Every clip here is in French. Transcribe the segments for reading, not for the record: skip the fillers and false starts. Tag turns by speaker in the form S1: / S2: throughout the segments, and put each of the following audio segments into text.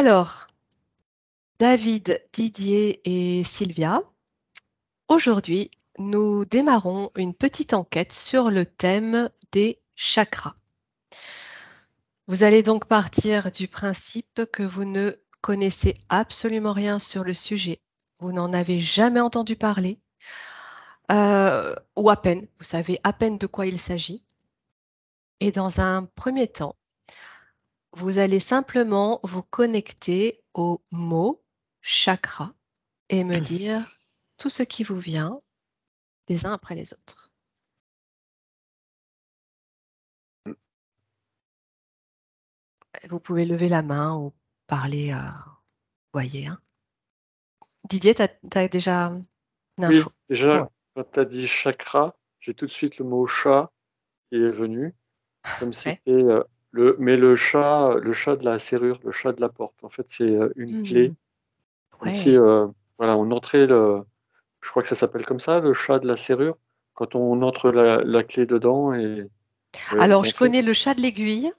S1: Alors, David, Didier et Sylvia, aujourd'hui, nous démarrons une petite enquête sur le thème des chakras. Vous allez donc partir du principe que vous ne connaissez absolument rien sur le sujet. Vous n'en avez jamais entendu parler, ou à peine. Vous savez à peine de quoi il s'agit. Et dans un premier temps, vous allez simplement vous connecter au mot chakra et me dire tout ce qui vous vient les uns après les autres. Vous pouvez lever la main ou parler à voyez. Hein. Didier, tu as déjà une
S2: Oui,
S1: info? Ouais.
S2: déjà, quand tu as dit chakra, j'ai tout de suite le mot chat qui est venu, comme si
S1: Ouais.
S2: c'était le chat de la serrure, le chat de la porte. En fait, c'est une
S1: Hmm.
S2: clé, comme si,
S1: Ouais.
S2: voilà, on entrait je crois que ça s'appelle comme ça, le chat de la serrure, quand on entre la clé dedans et
S1: Alors,
S2: on
S1: je
S2: fait.
S1: connais le chat de l'aiguille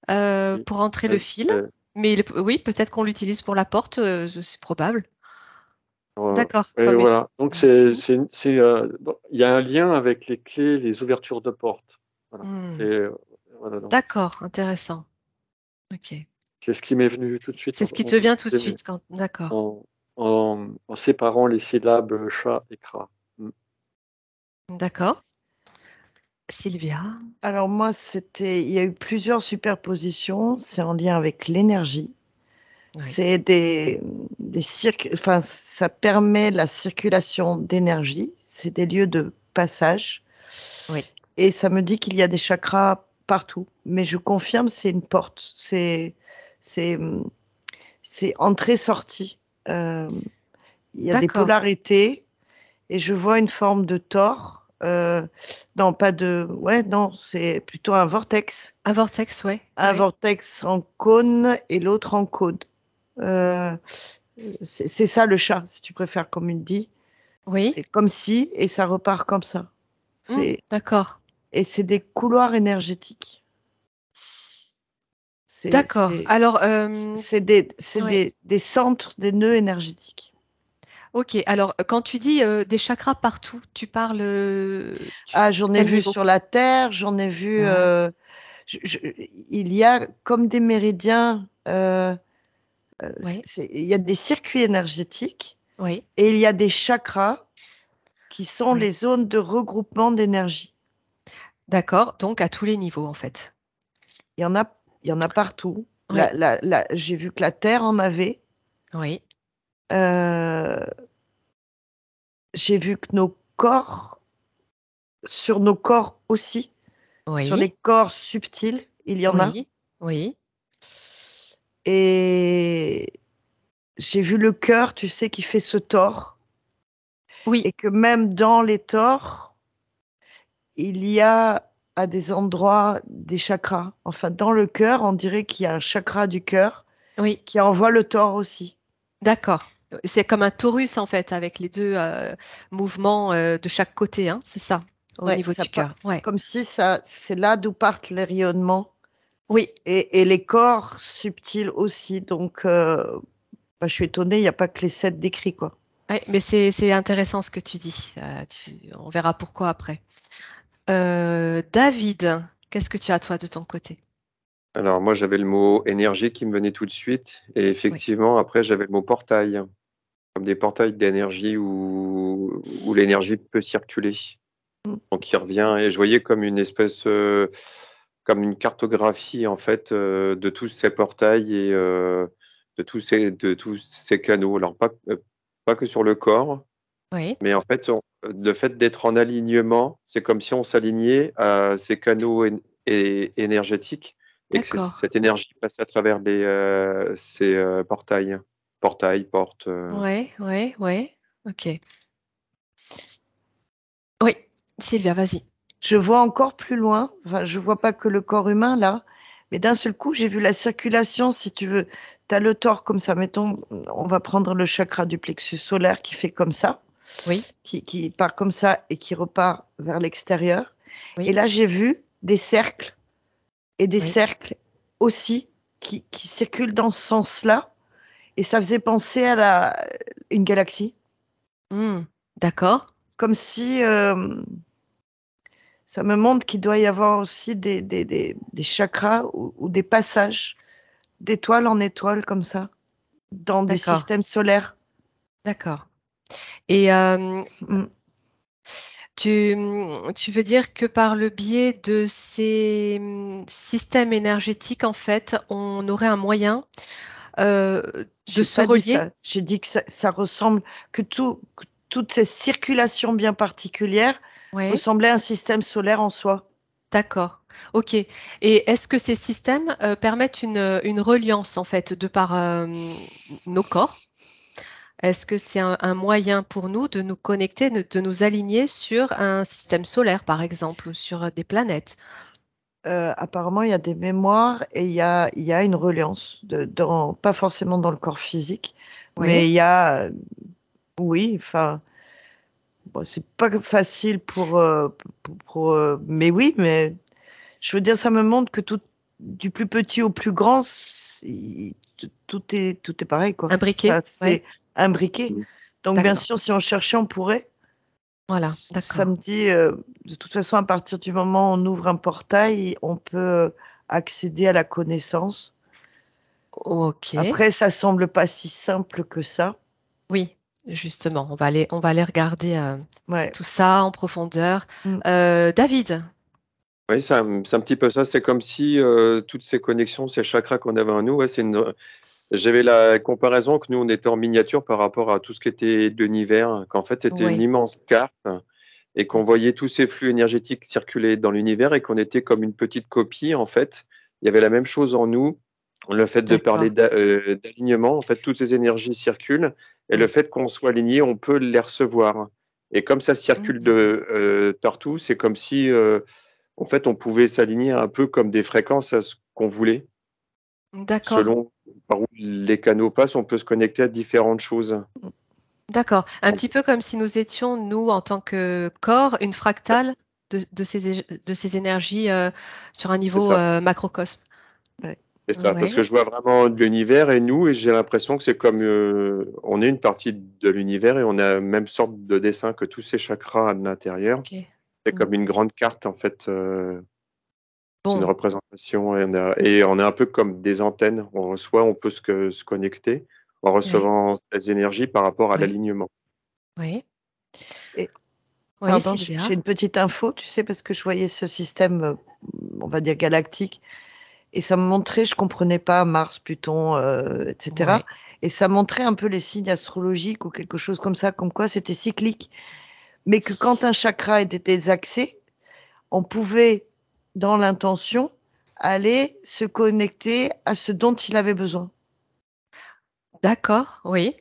S2: Oui,
S1: pour entrer le fil,
S2: c'est-
S1: mais oui, peut-être qu'on l'utilise pour la porte, c'est probable.
S2: euh,
S1: D'accord,
S2: et
S1: comme étant.
S2: voilà. Donc,
S1: Mhm.
S2: bon, il y a un lien avec les clés, les ouvertures de porte. Voilà.
S1: Hmm.
S2: Voilà, donc,
S1: D'accord, intéressant. Ok.
S2: c'est ce qui m'est venu tout de suite
S1: C'est ce qui te vient tout de suite quand. D'accord.
S2: en, en séparant les syllabes chat et cra. Mm.
S1: D'accord. Sylvia.
S3: Alors moi, il y a eu plusieurs superpositions. C'est en lien avec l'énergie.
S1: Oui.
S3: C'est enfin, ça permet la circulation d'énergie. C'est des lieux de passage.
S1: Oui.
S3: Et ça me dit qu'il y a des chakras partout. Mais je confirme, c'est une porte. C'est, c'est entrée-sortie. Euh, il y a des
S1: D'accord.
S3: polarités et je vois une forme de tore. Non, pas de. Ouais, non, c'est plutôt un vortex.
S1: Un vortex, ouais.
S3: Un
S1: Ouais.
S3: vortex en cône et l'autre en cône. Euh, c'est ça le chat, si tu préfères, comme il dit.
S1: Oui.
S3: C'est comme si, et ça repart comme ça.
S1: D'accord.
S3: Et c'est des couloirs énergétiques. C'est
S1: D'accord. Alors, ouais.
S3: des centres, des nœuds énergétiques.
S1: Ok. Alors, quand tu dis des chakras partout, tu parles
S3: Ah, j'en ai
S1: quel
S3: vu
S1: niveau?
S3: sur la Terre, j'en ai vu.
S1: Ah,
S3: Il y a comme des méridiens.
S1: oui.
S3: Il y a des circuits énergétiques
S1: Oui.
S3: et il y a des chakras qui sont
S1: Oui.
S3: les zones de regroupement d'énergie.
S1: D'accord. Donc, à tous les niveaux, en fait.
S3: Il y en a, il y en a partout.
S1: Oui.
S3: J'ai vu que la Terre en avait.
S1: Oui.
S3: Euh, j'ai vu que nos corps, sur nos corps aussi, sur
S1: Oui.
S3: les corps subtils, il y en a.
S1: Oui. Oui.
S3: Et j'ai vu le cœur, tu sais, qui fait ce tort.
S1: Oui.
S3: Et que même dans les torts, il y a à des endroits des chakras. Enfin, dans le cœur, on dirait qu'il y a un chakra du cœur
S1: Oui.
S3: qui envoie le tort aussi.
S1: D'accord. C'est comme un torus, en fait, avec les deux mouvements de chaque côté, hein, c'est ça, au
S3: Ouais,
S1: niveau du cœur. Ouais.
S3: comme si ça, c'est là d'où partent les rayonnements
S1: Oui.
S3: et les corps subtils aussi. Donc, bah, je suis étonnée, il n'y a pas que les 7 décrits, quoi.
S1: Ouais, mais c'est intéressant ce que tu dis. On verra pourquoi après. David, qu'est-ce que tu as toi de ton côté?
S4: Alors moi j'avais le mot énergie qui me venait tout de suite et
S1: Oui.
S4: effectivement après j'avais le mot portail, comme des portails d'énergie où l'énergie peut circuler.
S3: Mm.
S4: Donc il revient et je voyais comme une espèce, comme une cartographie en fait de tous ces portails et de tous ces canaux. Alors pas que sur le corps,
S1: Oui.
S4: mais en fait le fait d'être en alignement, c'est comme si on s'alignait à ces canaux énergétiques et que
S1: D'accord.
S4: cette énergie passe à travers ces portails, portes.
S1: Ouais, ouais, ouais. Ok. Oui. Sylvia, vas-y.
S3: Je vois encore plus loin, enfin, je vois pas que le corps humain là, mais d'un seul coup, j'ai vu la circulation, si tu veux. Tu as le tort comme ça, mettons, on va prendre le chakra du plexus solaire qui fait comme ça,
S1: Oui.
S3: qui part comme ça et qui repart vers l'extérieur. Et
S1: Oui.
S3: là, j'ai vu des cercles et des
S1: Oui.
S3: cercles aussi. qui circulent dans ce sens-là. Et ça faisait penser à une galaxie.
S1: D'accord.
S3: Comme si ça me montre qu'il doit y avoir aussi des chakras ou des passages d'étoile en étoile comme ça, dans des
S1: D'accord.
S3: systèmes solaires.
S1: D'accord. Et
S3: Mm.
S1: tu veux dire que par le biais de ces systèmes énergétiques, en fait, on aurait un moyen de
S3: J'ai
S1: se
S3: pas dit
S1: relier?
S3: ça. J'ai dit que ça ressemble, que toutes ces circulations bien particulières
S1: Oui,
S3: ressemblaient à un système solaire en soi.
S1: d'accord. Ok. Et est-ce que ces systèmes permettent une reliance, en fait, de par nos corps? Est-ce que c'est un moyen pour nous de nous connecter, de nous aligner sur un système solaire, par exemple, ou sur des planètes?
S3: Apparemment, il y a des mémoires et il y a une reliance, pas forcément dans le corps physique,
S1: Oui,
S3: mais il y a, oui, enfin, bon, c'est pas facile mais oui, mais je veux dire, ça me montre que du plus petit au plus grand, tout est pareil, quoi.
S1: imbriqué.
S3: Enfin,
S1: Oui,
S3: c'est imbriqué. Donc, bien
S1: d'accord.
S3: sûr, si on cherchait, on pourrait.
S1: Voilà,
S3: Ça
S1: d'accord.
S3: me dit, de toute façon, à partir du moment où on ouvre un portail, on peut accéder à la connaissance.
S1: Ok.
S3: Après, ça semble pas si simple que ça.
S1: Oui, justement, on va aller regarder
S3: Ouais.
S1: tout ça en profondeur.
S3: Mm.
S1: David,
S4: Oui, c'est un petit peu ça. C'est comme si toutes ces connexions, ces chakras qu'on avait en nous, ouais, j'avais la comparaison que nous, on était en miniature par rapport à tout ce qui était de l'univers, qu'en fait, c'était une
S1: oui,
S4: immense carte et qu'on voyait tous ces flux énergétiques circuler dans l'univers et qu'on était comme une petite copie, en fait. Il y avait la même chose en nous. Le fait de parler
S1: d'accord.
S4: d'alignement, en fait, toutes ces énergies circulent et le
S1: Oui.
S4: fait qu'on soit aligné, on peut les recevoir. Et comme ça circule
S1: Mhm.
S4: partout, c'est comme si, en fait, on pouvait s'aligner un peu comme des fréquences à ce qu'on voulait.
S1: D'accord,
S4: Selon par où les canaux passent, on peut se connecter à différentes choses.
S1: d'accord. Un petit peu comme si nous étions, nous, en tant que corps, une fractale de ces énergies sur un
S4: C'est
S1: niveau
S4: ça,
S1: macrocosme.
S3: Ouais.
S4: c'est ça. Parce que
S1: Oui,
S4: je vois vraiment l'univers et nous, et j'ai l'impression que c'est comme on est une partie de l'univers et on a la même sorte de dessin que tous ces chakras à l'intérieur.
S1: ok.
S4: C'est
S1: Mm.
S4: comme une grande carte, en fait. C'est une
S1: Bon,
S4: représentation et on est un peu comme des antennes. On reçoit, on peut se connecter en
S1: oui,
S4: recevant ces énergies par rapport à
S1: oui,
S4: l'alignement.
S1: oui.
S3: Et,
S1: Oui,
S3: pardon, j'ai
S1: Sylvia.
S3: une petite info, tu sais, parce que je voyais ce système, on va dire galactique, et ça me montrait, je comprenais pas Mars, Pluton, etc.
S1: Oui,
S3: Et ça montrait un peu les signes astrologiques ou quelque chose comme ça, comme quoi c'était cyclique. Mais que quand un chakra était désaxé, on pouvait, dans l'intention, aller se connecter à ce dont il avait besoin.
S1: d'accord, oui.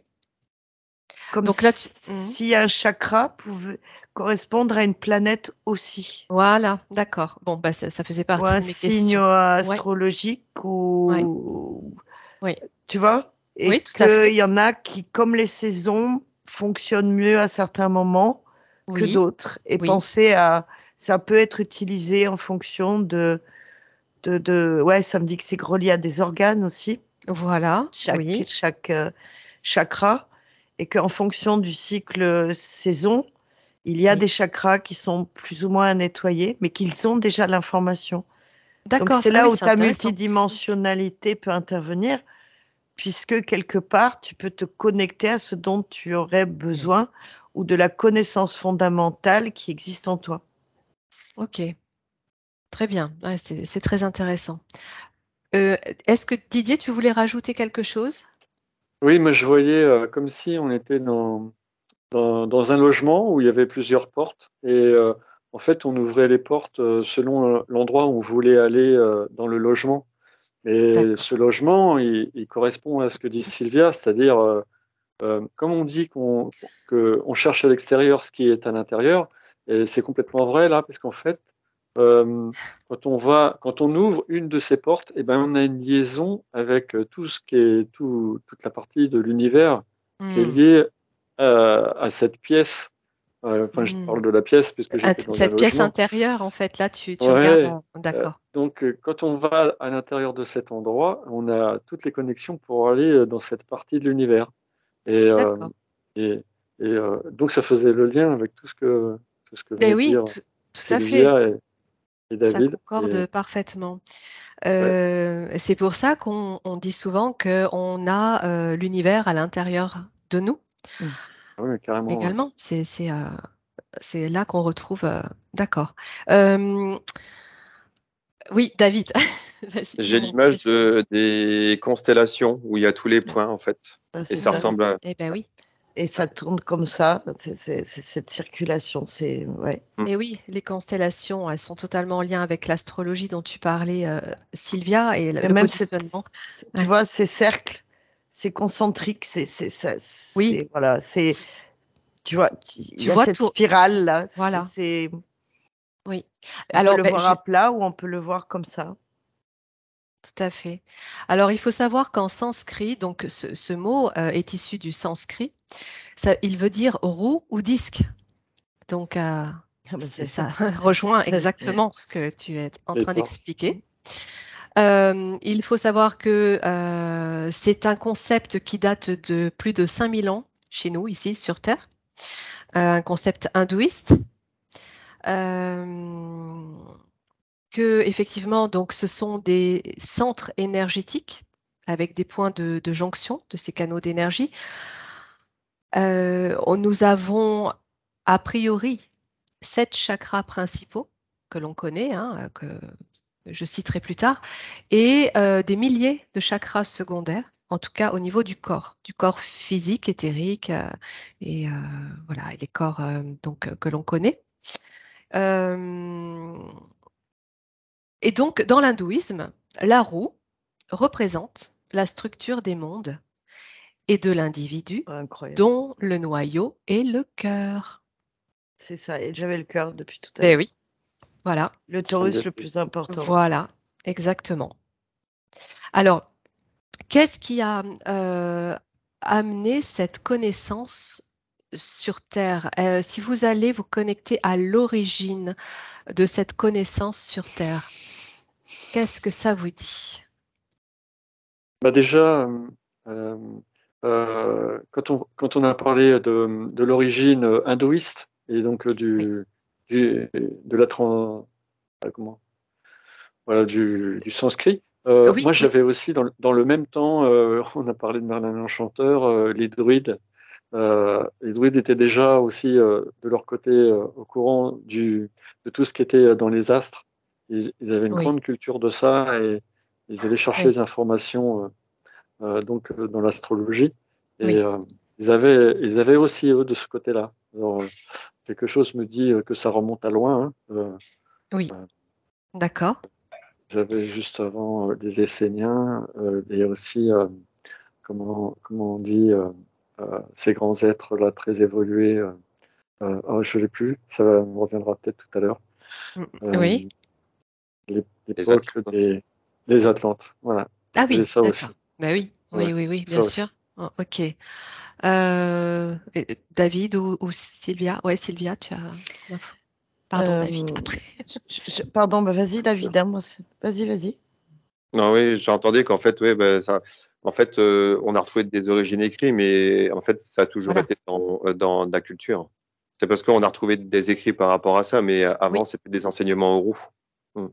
S3: Comme
S1: Donc là,
S3: si un chakra pouvait correspondre à une planète aussi,
S1: voilà, d'accord. Bon, bah, ça faisait
S3: ou
S1: partie
S3: un
S1: de mes
S3: signe
S1: questions. Ouais,
S3: astrologique,
S1: ouais,
S3: ou
S1: oui,
S3: tu vois,
S1: oui,
S3: et
S1: tout à
S3: qu'il
S1: fait.
S3: y en a qui, comme les saisons, fonctionnent mieux à certains moments que
S1: Oui,
S3: d'autres. Et
S1: oui,
S3: penser à, ça peut être utilisé en fonction ouais, ça me dit que c'est relié à des organes aussi,
S1: voilà, oui,
S3: chaque chakra, et qu'en fonction du cycle saison, il y a
S1: oui.
S3: des chakras qui sont plus ou moins nettoyés, mais qu'ils ont déjà l'information. Donc
S1: D'accord,
S3: c'est
S1: ah
S3: là
S1: oui,
S3: où
S1: c'est
S3: ta
S1: intéressant.
S3: multidimensionnalité peut intervenir, puisque quelque part, tu peux te connecter à ce dont tu aurais
S1: Mm.
S3: besoin ou de la connaissance fondamentale qui existe en toi.
S1: Ok, très bien. Ouais, c'est très intéressant. Euh, Est-ce que Didier, tu voulais rajouter quelque chose?
S2: Oui, mais je voyais comme si on était dans un logement où il y avait plusieurs portes et en fait on ouvrait les portes selon l'endroit où on voulait aller dans le logement. Et
S1: D'accord.
S2: ce logement, il correspond à ce que dit Sylvia, c'est-à-dire comme on dit qu'on cherche à l'extérieur ce qui est à l'intérieur, et c'est complètement vrai là, parce qu'en fait, euh, quand on ouvre une de ces portes, et ben on a une liaison avec tout ce qui est toute la partie de l'univers qui est
S1: Hmm.
S2: liée à cette pièce. Enfin, je parle de la pièce puisque j'étais dans un
S1: Cette pièce
S2: logement.
S1: intérieure, en fait, là, tu
S2: Ouais,
S1: regardes. D'accord.
S2: donc quand on va à l'intérieur de cet endroit, on a toutes les connexions pour aller dans cette partie de l'univers. Et,
S1: D'accord.
S2: et, donc ça faisait le lien avec tout ce que
S1: Eh
S2: venaient de
S1: oui,
S2: dire
S1: tout à fait.
S2: Sylvia et
S1: Ça
S2: David.
S1: concorde parfaitement.
S2: Ouais,
S1: C'est pour ça qu'on dit souvent qu'on a l'univers à l'intérieur de nous
S2: ouais, carrément. Ouais.
S1: également. C'est là qu'on retrouve. D'accord. Euh, oui, David. Vas-y,
S4: J'ai
S1: dis-moi.
S4: l'image des constellations où il y a tous les points, en fait.
S3: Ben,
S4: Et
S3: c'est
S4: ça
S3: ça.
S4: ressemble à.
S1: Eh ben oui.
S3: Et ça tourne comme ça. C'est cette circulation. Ouais.
S4: Mm.
S1: Et oui, les constellations, elles sont totalement en lien avec l'astrologie dont tu parlais, Sylvia, et
S3: Et
S1: le
S3: même
S1: positionnement.
S3: tu
S1: Ouais.
S3: vois, ces cercles, c'est concentrique.
S1: Oui,
S3: Voilà. Tu vois, il
S1: tu
S3: y a
S1: vois
S3: cette
S1: tout.
S3: spirale là.
S1: Voilà. Oui.
S3: On peut
S1: Alors,
S3: le
S1: ben,
S3: voir à plat ou on peut le voir comme ça.
S1: tout à fait. Alors, il faut savoir qu'en sanskrit, donc ce mot est issu du sanskrit. Il veut dire roue ou disque. Donc,
S3: Ah ben, c'est
S1: ça
S3: ça.
S1: rejoint exactement ce que tu es en train
S2: D'accord.
S1: d'expliquer. Il faut savoir que c'est un concept qui date de plus de 5000 ans chez nous, ici sur Terre, un concept hindouiste. Que effectivement, donc, ce sont des centres énergétiques avec des points de jonction de ces canaux d'énergie. Nous avons a priori 7 chakras principaux que l'on connaît, hein, que je citerai plus tard, et des milliers de chakras secondaires, en tout cas au niveau du corps physique, éthérique, et voilà, et les corps donc, que l'on connaît. Et donc, dans l'hindouisme, la roue représente la structure des mondes et de l'individu,
S3: Incroyable.
S1: dont le noyau est le cœur.
S3: C'est ça. Et j'avais le cœur depuis tout à
S1: Eh
S3: l'heure.
S1: oui, voilà,
S3: Le taurus le plus important.
S1: voilà, exactement. Alors, qu'est-ce qui a amené cette connaissance sur Terre? Si vous allez vous connecter à l'origine de cette connaissance sur Terre, qu'est-ce que ça vous dit?
S2: Bah déjà, quand on a parlé de l'origine hindouiste et donc
S1: Oui,
S2: de la comment, voilà, du sanskrit,
S1: oui,
S2: moi
S1: oui,
S2: j'avais aussi dans le même temps, on a parlé de Merlin l'Enchanteur, les druides. Les druides étaient déjà aussi de leur côté au courant de tout ce qui était dans les astres. Ils avaient une
S1: oui,
S2: grande culture de ça et ils allaient chercher
S1: oui,
S2: les informations dans l'astrologie. Et
S1: oui,
S2: ils avaient aussi eux de ce côté-là. Alors, quelque chose me dit que ça remonte à loin. Hein.
S1: oui,
S2: Euh,
S1: d'accord.
S2: J'avais juste avant les Esséniens et aussi, comment on dit, ces grands êtres-là très évolués. Oh, je ne l'ai plus, ça me reviendra peut-être tout à l'heure.
S1: Mm,
S2: Euh,
S1: oui.
S4: Les
S2: L'époque
S4: Atlantes.
S2: des Atlantes. Voilà,
S1: Ah
S2: j'avais
S1: oui,
S2: ça aussi.
S1: d'accord. Bah oui,
S2: Ouais,
S1: oui, oui, oui, bien
S2: ça aussi.
S1: sûr. Oh, ok. David ou Sylvia? Ouais, Sylvia, tu as l'info. Pardon, David,
S3: Euh,
S1: après.
S3: Pardon, bah vas-y,
S2: Bien sûr.
S3: David. Hein, vas-y, vas-y.
S4: Non, oui, j'entendais qu'en fait, ouais, bah, en fait, on a retrouvé des origines écrites, mais en fait, ça a toujours
S1: Voilà.
S4: été dans la culture. C'est parce qu'on a retrouvé des écrits par rapport à ça, mais avant,
S1: Oui,
S4: c'était des enseignements oraux. Mm.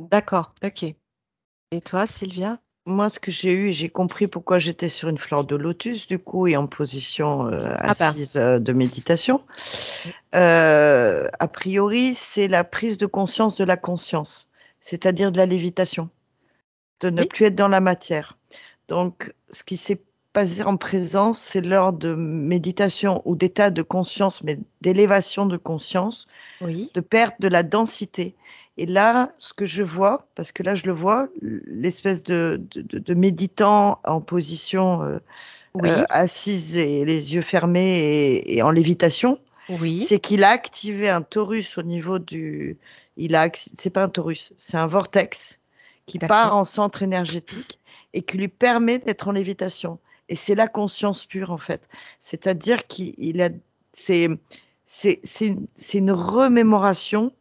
S1: d'accord. Ok. Et toi, Sylvia?
S3: Moi, ce que j'ai eu, j'ai compris pourquoi j'étais sur une fleur de lotus, du coup, et en position
S1: Ah bah,
S3: assise de méditation.
S1: oui.
S3: A priori, c'est la prise de conscience de la conscience, c'est-à-dire de la lévitation, de ne
S1: Oui,
S3: plus être dans la matière. Donc, ce qui s'est passé en présence, c'est lors de méditation ou d'état de conscience, mais d'élévation de conscience,
S1: oui,
S3: de perte de la densité. Et là, ce que je vois, parce que là, je le vois, l'espèce de méditant en position
S1: oui,
S3: assise et les yeux fermés et en lévitation,
S1: oui.
S3: c'est qu'il a activé un torus au niveau du. C'est pas un torus, c'est un vortex qui part
S1: D'accord.
S3: en centre énergétique et qui lui permet d'être en lévitation. Et c'est la conscience pure, en fait. C'est-à-dire qu'il a. C'est c'est une remémoration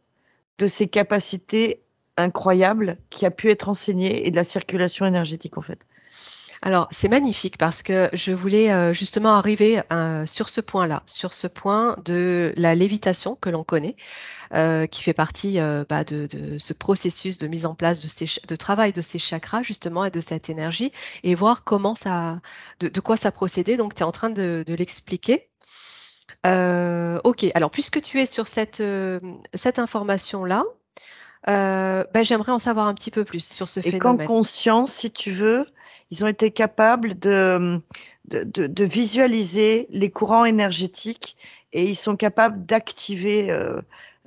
S3: de ses capacités incroyables qui a pu être enseignée et de la circulation énergétique en fait.
S1: Alors, c'est magnifique parce que je voulais justement arriver sur ce point-là, sur ce point de la lévitation que l'on connaît, qui fait partie de ce processus de mise en place de travail de ces chakras justement et de cette énergie et voir comment de quoi ça procédait. Donc, tu es en train de l'expliquer. Ok, alors puisque tu es sur cette information-là, j'aimerais en savoir un petit peu plus sur ce
S3: Et qu'en
S1: phénomène.
S3: conscience, si tu veux, ils ont été capables de visualiser les courants énergétiques et ils sont capables d'activer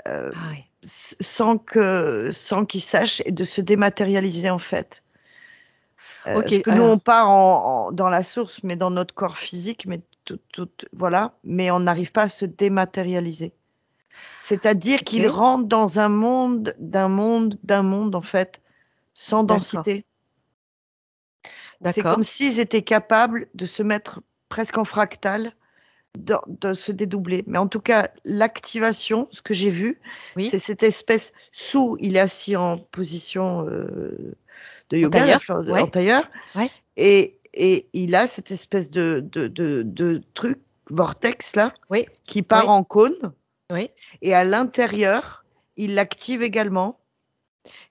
S1: Ah oui.
S3: sans qu'ils sachent et de se dématérialiser en fait.
S1: Ok,
S3: Parce que nous,
S1: alors,
S3: on part dans la source, mais dans notre corps physique, mais voilà, mais on n'arrive pas à se dématérialiser. C'est-à-dire qu'ils
S1: ok,
S3: rentrent dans un monde, en fait, sans
S1: d'accord,
S3: densité. C'est comme
S1: d'accord,
S3: s'ils étaient capables de se mettre presque en fractal, de se dédoubler. Mais en tout cas, l'activation, ce que j'ai vu,
S1: oui,
S3: c'est cette espèce, il est assis en position de
S1: en
S3: yoga,
S1: tailleur,
S3: en
S1: ouais,
S3: tailleur,
S1: ouais,
S3: et il a cette espèce de truc, vortex là,
S1: oui,
S3: qui part
S1: oui,
S3: en cône,
S1: oui,
S3: et à l'intérieur, il l'active également,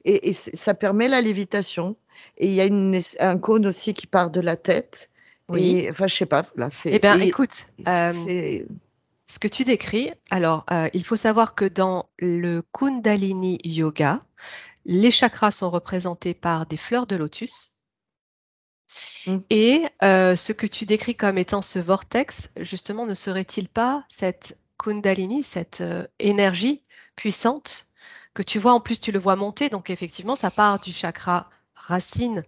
S3: et ça permet la lévitation. Et il y a un cône aussi qui part de la tête,
S1: oui.
S3: et enfin, je sais pas, là,
S1: Eh bien, écoute,
S3: c'est,
S1: ce que tu décris, alors, il faut savoir que dans le Kundalini Yoga, les chakras sont représentés par des fleurs de lotus.
S3: hmm.
S1: Et ce que tu décris comme étant ce vortex, justement, ne serait-il pas cette Kundalini, cette énergie puissante que tu vois, en plus tu le vois monter, donc effectivement, ça part du chakra racine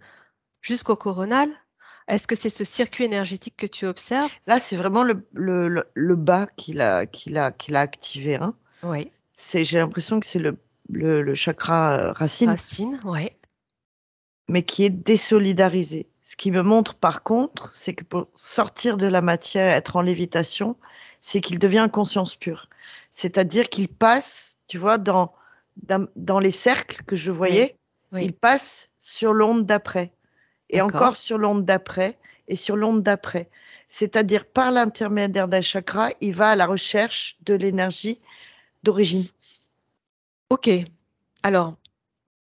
S1: jusqu'au coronal. Est-ce que c'est ce circuit énergétique que tu observes?
S3: Là, c'est vraiment le bas qu'il a activé, hein.
S1: Oui,
S3: J'ai l'impression que c'est le chakra racine,
S1: racine, oui,
S3: mais qui est désolidarisé. Ce qui me montre par contre, c'est que pour sortir de la matière, être en lévitation, c'est qu'il devient conscience pure. C'est-à-dire qu'il passe, tu vois, dans les cercles que je
S1: oui,
S3: voyais, il
S1: oui,
S3: passe sur l'onde d'après, et
S1: d'accord.
S3: encore sur l'onde d'après, et sur l'onde d'après. C'est-à-dire par l'intermédiaire d'un chakra, il va à la recherche de l'énergie d'origine.
S1: Ok, alors,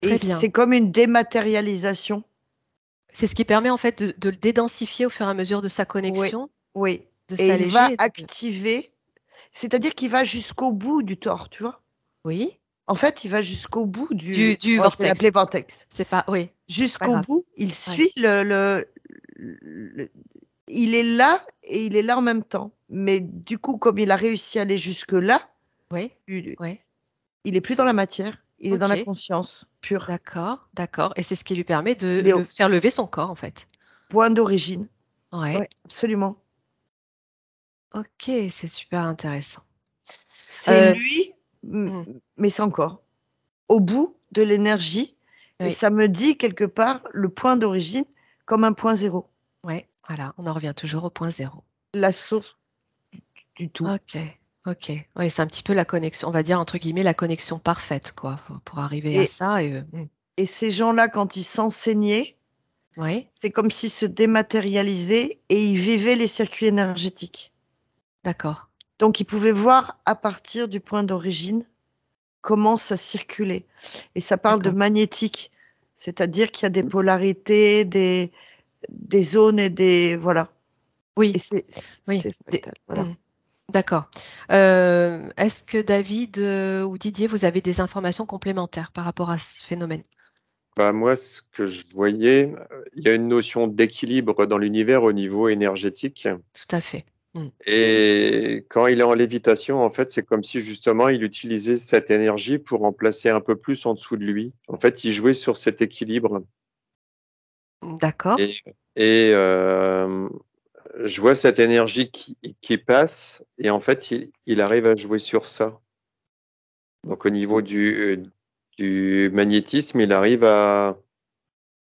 S3: Et
S1: très bien.
S3: c'est comme une dématérialisation.
S1: C'est ce qui permet en fait de le dédensifier au fur et à mesure de sa
S3: Oui,
S1: connexion,
S3: oui.
S1: de
S3: Et il va
S1: s'alléger.
S3: activer, c'est-à-dire qu'il va jusqu'au bout du tort, tu vois.
S1: Oui,
S3: En fait, il va jusqu'au bout
S1: du
S3: on va
S1: vortex.
S3: l'appeler vortex.
S1: C'est pas, oui, c'est pas
S3: Jusqu'au
S1: grave.
S3: bout, il
S1: Ouais.
S3: suit il est là et il est là en même temps. Mais du coup, comme il a réussi à aller jusque-là,
S1: Oui,
S3: il
S1: oui.
S3: il est plus dans la matière, il est dans la
S1: Ok,
S3: conscience pure.
S1: d'accord, d'accord. Et c'est ce qui lui permet de
S3: Il est au
S1: faire lever son corps, en fait.
S3: point d'origine. Oui,
S1: Ouais.
S3: absolument.
S1: Ok, c'est super intéressant.
S3: C'est
S1: Euh,
S3: lui,
S1: hmm,
S3: mais c'est encore au bout de l'énergie. Et
S1: oui,
S3: ça me dit quelque part le point d'origine comme un point zéro,
S1: ouais, voilà, on en revient toujours au point zéro.
S3: la source du tout.
S1: Ok, ok. Oui, c'est un petit peu la connexion, on va dire entre guillemets la connexion parfaite, quoi, pour arriver à
S3: Et,
S1: ça.
S3: et ces gens-là, quand ils s'enseignaient,
S1: Oui,
S3: c'est comme s'ils se dématérialisaient et ils vivaient les circuits énergétiques.
S1: d'accord,
S3: Donc, ils pouvaient voir à partir du point d'origine comment ça circulait. Et ça parle de
S1: d'accord.
S3: magnétique, c'est-à-dire qu'il y a des polarités, des zones et des... Voilà. Et
S1: Oui,
S3: c'est
S1: oui.
S3: fatal. Voilà.
S1: D'accord. Est-ce que David ou Didier, vous avez des informations complémentaires par rapport à ce phénomène?
S4: Bah, moi, ce que je voyais, il y a une notion d'équilibre dans l'univers au niveau énergétique.
S1: Tout à fait. Mm.
S4: Et quand il est en lévitation, en fait, c'est comme si justement il utilisait cette énergie pour en placer un peu plus en dessous de lui. En fait, il jouait sur cet équilibre.
S1: D'accord.
S4: Et, et je vois cette énergie qui passe, et en fait, il arrive à jouer sur ça. Donc, au niveau du magnétisme, il arrive à.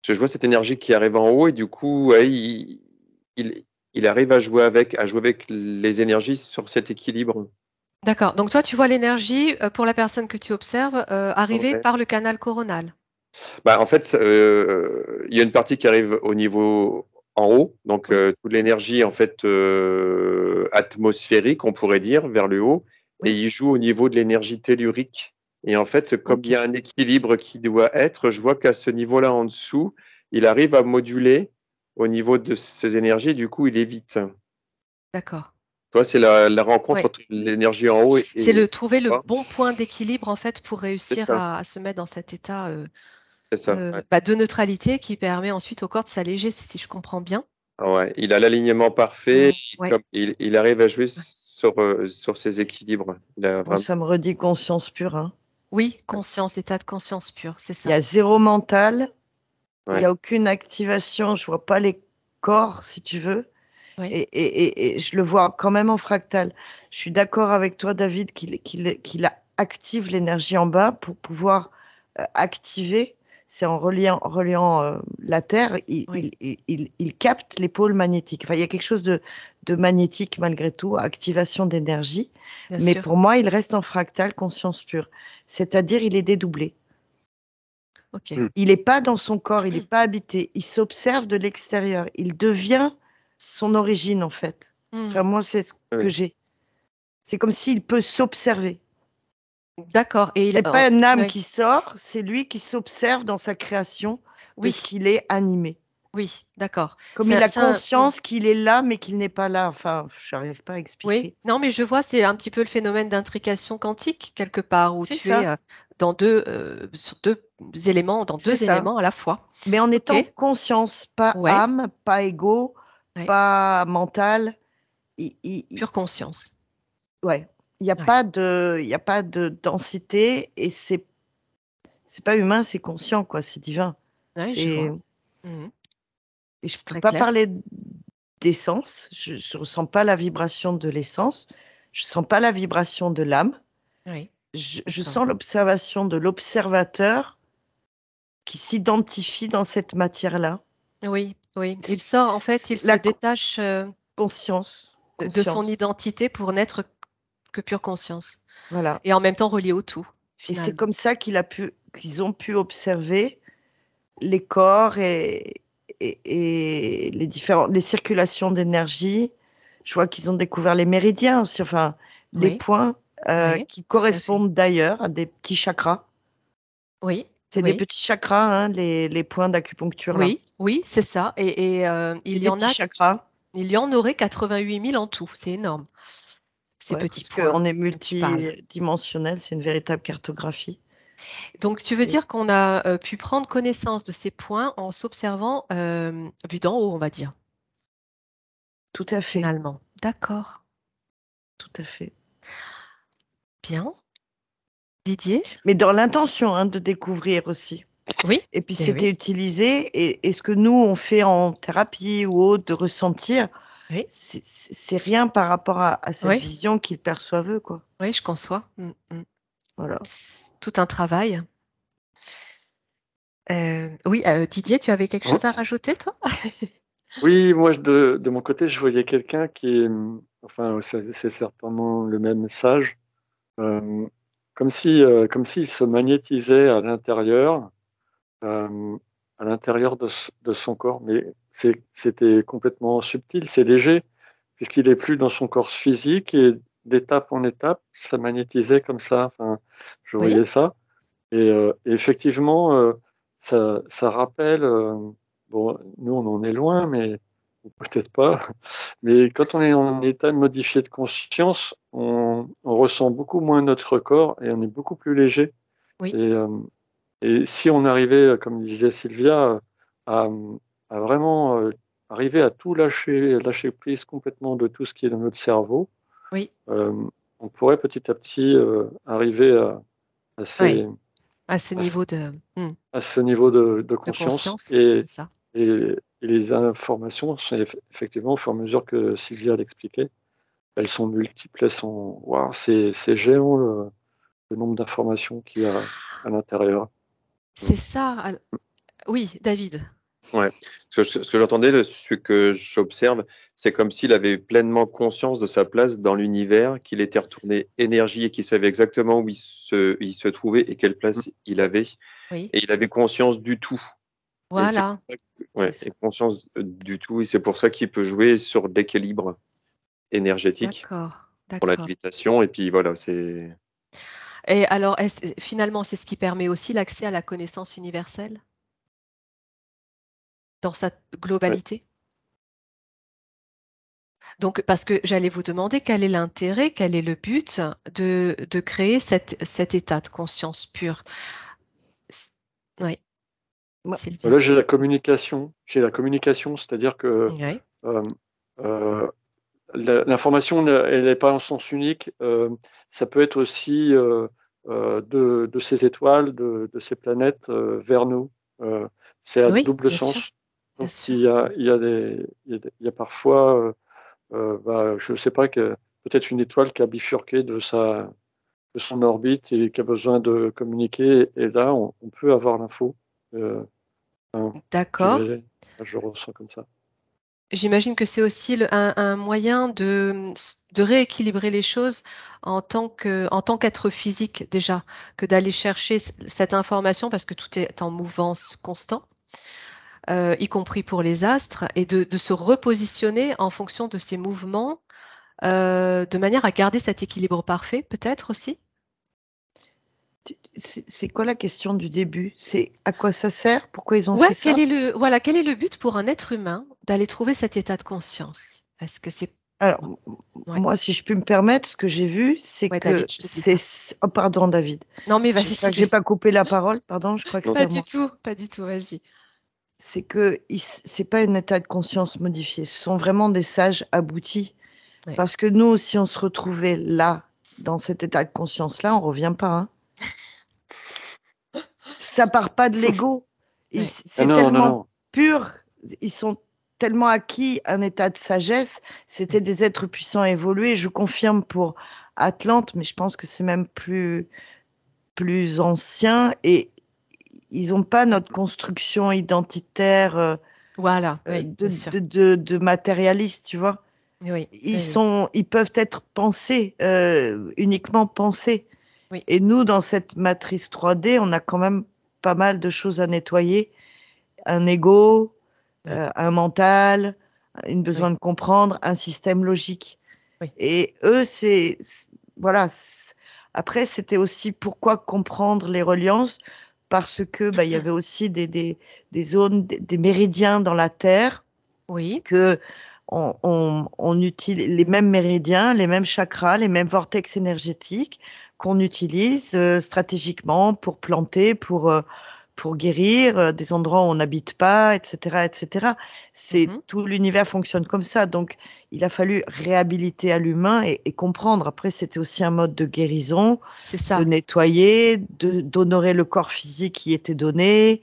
S4: Je vois cette énergie qui arrive en haut, et du coup, ouais, il arrive à jouer avec les énergies sur cet équilibre.
S1: D'accord. Donc toi, tu vois l'énergie, pour la personne que tu observes, arriver
S4: Ouais.
S1: par le canal coronal?
S4: Bah, en fait, il y a une partie qui arrive au niveau en haut, donc
S1: Oui,
S4: toute l'énergie en fait atmosphérique, on pourrait dire, vers le haut, et
S1: oui,
S4: il joue au niveau de l'énergie tellurique. Et en fait, comme il y
S1: OK.
S4: a un équilibre qui doit être, je vois qu'à ce niveau-là en dessous, il arrive à moduler au niveau de ces énergies, du coup, il évite.
S1: D'accord.
S4: Toi, c'est la rencontre
S1: Ouais.
S4: entre l'énergie en haut
S1: C'est
S4: et
S1: le trouver le
S4: en bas.
S1: bon point d'équilibre, en fait, pour
S4: C'est
S1: réussir
S4: ça,
S1: à se mettre dans cet état,
S4: c'est ça. Ouais.
S1: de neutralité qui permet ensuite au corps de s'alléger, si je comprends bien?
S4: Ouais, il a l'alignement parfait,
S1: Mmh. Ouais.
S4: comme il arrive à jouer
S1: Ouais.
S4: sur ses équilibres. Il a
S3: Moi,
S4: vraiment.
S3: ça me redit conscience pure, hein.
S1: Oui, conscience, état de conscience pure, c'est
S3: Il y
S1: ça.
S3: a zéro mental, il n'y
S4: Ouais.
S3: a aucune activation, je vois pas les corps, si tu veux.
S1: Oui,
S3: Et je le vois quand même en fractal. Je suis d'accord avec toi, David, qu'il active l'énergie en bas pour pouvoir activer. C'est en reliant la Terre,
S1: oui,
S3: il capte les pôles magnétiques. Enfin, il y a quelque chose de magnétique malgré tout, activation d'énergie.
S1: bien
S3: Mais
S1: sûr.
S3: pour moi, il reste en fractal, conscience pure. C'est-à-dire, il est dédoublé.
S1: OK.
S2: Hmm.
S3: Il n'est pas dans son corps, il n'est pas habité. Il s'observe de l'extérieur. Il devient son origine, en fait.
S1: Mmh.
S3: Enfin, moi, c'est ce que
S2: Oui.
S3: j'ai. C'est comme s'il peut s'observer.
S1: D'accord et il
S3: C'est pas une âme
S1: ouais,
S3: qui sort, c'est lui qui s'observe dans sa création de ce
S1: oui,
S3: qu'il est animé.
S1: oui, d'accord.
S3: Comme il a
S1: C'est un mmh.
S3: conscience qu'il est là, mais qu'il n'est pas là. Enfin, je n'arrive pas à
S1: Oui,
S3: expliquer.
S1: non, mais je vois, c'est un petit peu le phénomène d'intrication quantique quelque part où
S3: C'est
S1: tu es
S3: ça,
S1: dans sur deux éléments, dans
S3: c'est
S1: deux
S3: ça.
S1: éléments à la fois.
S3: Mais en
S1: Ok,
S3: étant conscience, pas
S1: ouais,
S3: âme, pas ego,
S1: ouais,
S3: pas mental.
S1: pure conscience.
S3: Ouais,
S1: Ouais,
S3: il y a pas de densité et c'est pas humain, c'est conscient quoi, c'est divin.
S1: ouais, je
S3: C'est
S1: vois. Mhm.
S3: et je
S1: C'est
S3: peux
S1: très
S3: pas
S1: clair.
S3: parler d'essence, je ressens pas la vibration de l'essence, je sens pas la vibration de l'âme,
S1: Oui,
S3: je
S1: d'accord.
S3: sens l'observation de l'observateur qui s'identifie dans cette matière-là.
S1: Oui, oui. Il sort, en fait, il
S3: C'est
S1: se
S3: la
S1: détache
S3: conscience,
S1: de son
S3: conscience.
S1: identité pour n'être que pure conscience
S3: Voilà.
S1: et en même temps relié au tout,
S3: Et c'est
S1: finalement.
S3: comme ça qu'ils ont pu observer les corps et les circulations d'énergie. Je vois qu'ils ont découvert les méridiens aussi, enfin, les
S1: Oui,
S3: points
S1: oui,
S3: qui
S1: tout à fait.
S3: correspondent d'ailleurs à des petits chakras.
S1: Oui,
S3: C'est des
S1: oui.
S3: petits chakras, hein, les points d'acupuncture là.
S1: Oui, oui, c'est ça
S3: C'est
S1: il y
S3: des
S1: en
S3: petits
S1: a
S3: chakras.
S1: il y en aurait 88 000 en tout, c'est énorme, ces
S3: Ouais,
S1: petits
S3: parce
S1: points
S3: qu'on est
S1: dont tu parles.
S3: multidimensionnel, c'est une véritable cartographie.
S1: Donc tu veux
S3: C'est
S1: dire qu'on a, pu prendre connaissance de ces points en s'observant, vue d'en haut, on va dire,
S3: tout à fait,
S1: finalement? D'accord,
S3: tout à fait.
S1: bien. Didier?
S3: Mais dans l'intention hein, de découvrir aussi.
S1: Oui?
S3: Et puis
S1: Eh
S3: c'était
S1: oui,
S3: utilisé, et ce que nous on fait en thérapie ou autre, de ressentir,
S1: oui,
S3: c'est rien par rapport à cette
S1: oui,
S3: vision qu'ils perçoivent eux, quoi.
S1: oui, je conçois. Mmh mh.
S3: Voilà.
S1: Tout un travail. Oui, Didier, tu avais quelque chose à rajouter, toi?
S2: Oui, moi, de mon côté, je voyais quelqu'un qui, enfin, c'est certainement le même message, euh, comme s'il se magnétisait euh, à l'intérieur de son corps, mais c'était complètement subtil, c'est léger, puisqu'il est plus dans son corps physique et d'étape en étape, ça magnétisait comme ça. Enfin, je
S1: Oui?
S2: voyais ça. Et effectivement, ça rappelle, bon, nous on en est loin, mais ou peut-être pas, mais quand on est en état modifié de conscience, on ressent beaucoup moins notre corps et on est beaucoup plus léger.
S1: Oui,
S2: Et, et si on arrivait, comme disait Sylvia, à, à vraiment arriver à tout lâcher prise complètement de tout ce qui est dans notre cerveau,
S1: oui,
S2: euh, on pourrait petit à petit arriver à
S1: ouais,
S2: ces,
S1: à ce
S2: à
S1: niveau de
S2: à ce niveau de
S1: de
S2: conscience
S1: conscience, c'est ça.
S2: et les informations, effectivement, au fur et à mesure que Sylvia l'expliquait, elles sont multiples, elles sont, waouh, c'est géant le nombre d'informations qu'il y a à l'intérieur. Mm.
S1: C'est ça, oui, David?
S4: Ouais. Ce que j'entendais, ce que j'observe, c'est comme s'il avait pleinement conscience de sa place dans l'univers, qu'il était retourné énergie et qu'il savait exactement où il se trouvait et quelle place il avait.
S1: Oui,
S4: Et il avait conscience du tout. Et c'est pour
S1: voilà,
S4: ça
S3: C'est
S4: ouais,
S3: ça.
S4: et conscience du tout. Et c'est pour ça qu'il peut jouer sur l'équilibre énergétique
S1: d'accord,
S4: pour la
S1: d'accord.
S4: lévitation. Et puis voilà, c'est.
S1: Et alors, finalement, c'est ce qui permet aussi l'accès à la connaissance universelle dans sa
S4: Ouais.
S1: globalité? Donc, parce que j'allais vous demander quel est l'intérêt, quel est le but de créer cet état de conscience pure. Oui,
S3: Moi,
S1: Sylvia.
S2: Là, j'ai la communication. J'ai la communication, c'est-à-dire que
S1: Oui,
S2: euh, euh, l'information, elle n'est pas en sens unique. Ça peut être aussi de ces étoiles, de ces planètes vers nous. Euh, c'est à
S1: oui,
S2: double
S1: bien sûr,
S2: sens.
S1: bien
S2: Donc,
S1: sûr.
S2: il y a parfois, je ne sais pas, peut-être une étoile qui a bifurqué de son orbite et qui a besoin de communiquer. Et là, on peut avoir l'info. Euh, enfin,
S1: D'accord.
S2: je le ressens comme ça.
S1: J'imagine que c'est aussi un moyen de rééquilibrer les choses en tant qu'être physique déjà, que d'aller chercher cette information parce que tout est en mouvance constant, y compris pour les astres, et de se repositionner en fonction de ces mouvements, de manière à garder cet équilibre parfait, peut-être aussi.
S3: c'est quoi la question du début? C'est à quoi ça sert? Pourquoi ils ont
S1: Ouais,
S3: fait ça?
S1: quel est le but pour un être humain d'aller trouver cet état de conscience? Est-ce que c'est...
S3: Alors,
S1: Ouais,
S3: moi, si je puis me permettre, ce que j'ai vu, c'est
S1: ouais,
S3: que
S1: David, je te dis ça.
S3: c'est... Oh, pardon, David.
S1: Non, mais vas-y,
S3: J'espère que j'ai
S1: Sylvie.
S3: pas coupé la parole. Pardon, je crois que
S4: Non,
S3: c'était
S1: Pas
S3: à
S1: du
S3: moi.
S1: tout, pas du tout, vas-y.
S3: C'est que c'est pas un état de conscience modifié. Ce sont vraiment des sages aboutis.
S1: Ouais.
S3: Parce que nous, si on se retrouvait là, dans cet état de conscience-là, on revient pas, hein. Ça part pas de l'ego.
S1: Ouais.
S2: Ah
S3: C'est
S2: non, non,
S3: tellement
S2: non.
S3: pur, ils sont tellement acquis un état de sagesse. C'était des êtres puissants évolués. Je confirme pour Atlante, mais je pense que c'est même plus ancien. Et ils n'ont pas notre construction identitaire
S1: Voilà, oui, bien sûr.
S3: de matérialiste, tu vois.
S1: Oui, oui, oui,
S3: Ils peuvent être pensés, uniquement pensés.
S1: oui,
S3: Et nous, dans cette matrice 3D, on a quand même pas mal de choses à nettoyer. Un ego,
S1: oui,
S3: un mental, une
S1: oui,
S3: besoin de comprendre, un système logique.
S1: oui.
S3: Et eux, voilà. Après, c'était aussi pourquoi comprendre les reliances, parce que bah, il y avait aussi des zones, des méridiens dans la Terre
S1: Oui,
S3: que on utilise les mêmes méridiens, les mêmes chakras, les mêmes vortex énergétiques qu'on utilise stratégiquement pour planter, pour guérir des endroits où on n'habite pas, etc., etc. C'est
S1: mhm,
S3: tout l'univers fonctionne comme ça. Donc, il a fallu réhabiliter à l'humain et comprendre. Après, c'était aussi un mode de guérison,
S1: c'est
S3: de
S1: ça.
S3: nettoyer, d'honorer le corps physique qui était donné,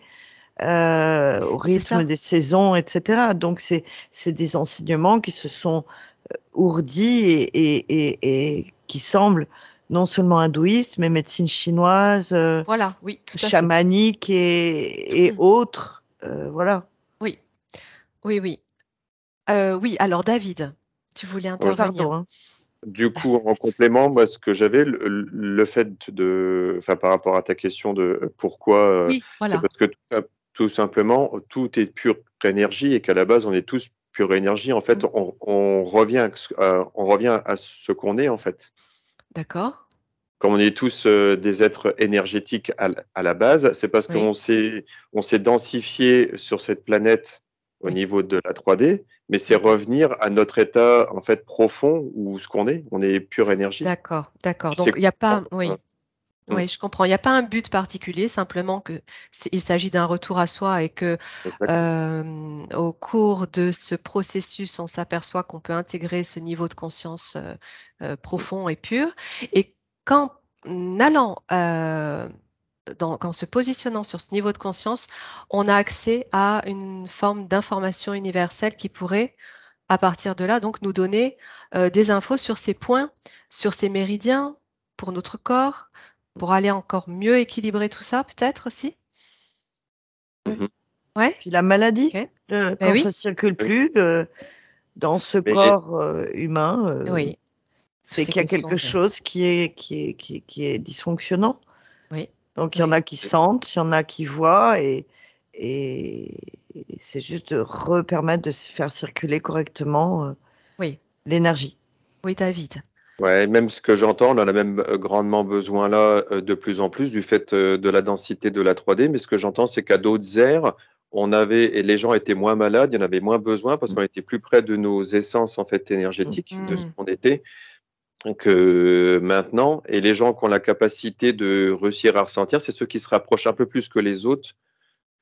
S3: au
S1: C'est
S3: rythme
S1: ça.
S3: des saisons, etc. Donc, c'est des enseignements qui se sont ourdis et qui semblent non seulement hindouistes, mais médecine chinoise,
S1: Voilà, oui, tout à fait.
S3: chamanique et autres. Voilà.
S1: Oui, oui, oui. Oui, alors David, tu voulais
S4: ouais.
S1: intervenir.
S3: Pardon, hein.
S4: Du coup, en complément, moi, ce que j'avais, le fait de, enfin, par rapport à ta question de pourquoi,
S1: Oui,
S4: c'est
S1: voilà.
S4: parce que tout simplement, tout est pure énergie et qu'à la base, on est tous pure énergie. En fait,
S1: Mm.
S4: on revient à ce qu'on est, en fait.
S1: D'accord.
S4: Comme on est tous des êtres énergétiques à la base, c'est parce
S1: Oui,
S4: on s'est densifié sur cette planète au
S1: oui.
S4: niveau de la 3D, mais c'est
S1: Mhm.
S4: revenir à notre état en fait profond où ce qu'on est. On est pure énergie.
S1: D'accord, d'accord.
S4: Puis
S1: Donc,
S4: c'est
S1: il n'y a pas,
S4: euh,
S1: oui,
S4: hum,
S1: oui, je comprends. Il n'y a pas un but particulier, simplement que il s'agit d'un retour à soi et que
S4: exactement.
S1: au cours de ce processus, on s'aperçoit qu'on peut intégrer ce niveau de conscience
S4: Hum,
S1: profond et pur. Et qu'en allant, qu'en se positionnant sur ce niveau de conscience, on a accès à une forme d'information universelle qui pourrait, à partir de là, donc nous donner des infos sur ces points, sur ces méridiens pour notre corps, pour aller encore mieux équilibrer tout ça, peut-être aussi.
S3: Ouais.
S4: mhm.
S1: Ouais,
S3: Puis la maladie,
S1: ok.
S3: quand
S1: Oui,
S3: ça circule
S4: Oui.
S3: plus dans ce
S4: Mais
S3: corps humain,
S1: oui,
S3: c'est
S1: tout est
S3: qu'il y a quelque
S1: question
S3: chose qui est dysfonctionnant.
S1: Oui,
S3: Donc il y en a qui sentent, il y en a qui voient, et c'est juste de permettre de se faire circuler correctement
S1: oui,
S3: l'énergie.
S1: oui, David.
S4: ouais, même ce que j'entends, on en a même grandement besoin là de plus en plus du fait de la densité de la 3D. Mais ce que j'entends, c'est qu'à d'autres aires, et les gens étaient moins malades, il y en avait moins besoin parce qu'on était plus près de nos essences en fait énergétiques, de ce
S1: Mm.
S4: qu'on était, que maintenant. Et les gens qui ont la capacité de réussir à ressentir, c'est ceux qui se rapprochent un peu plus que les autres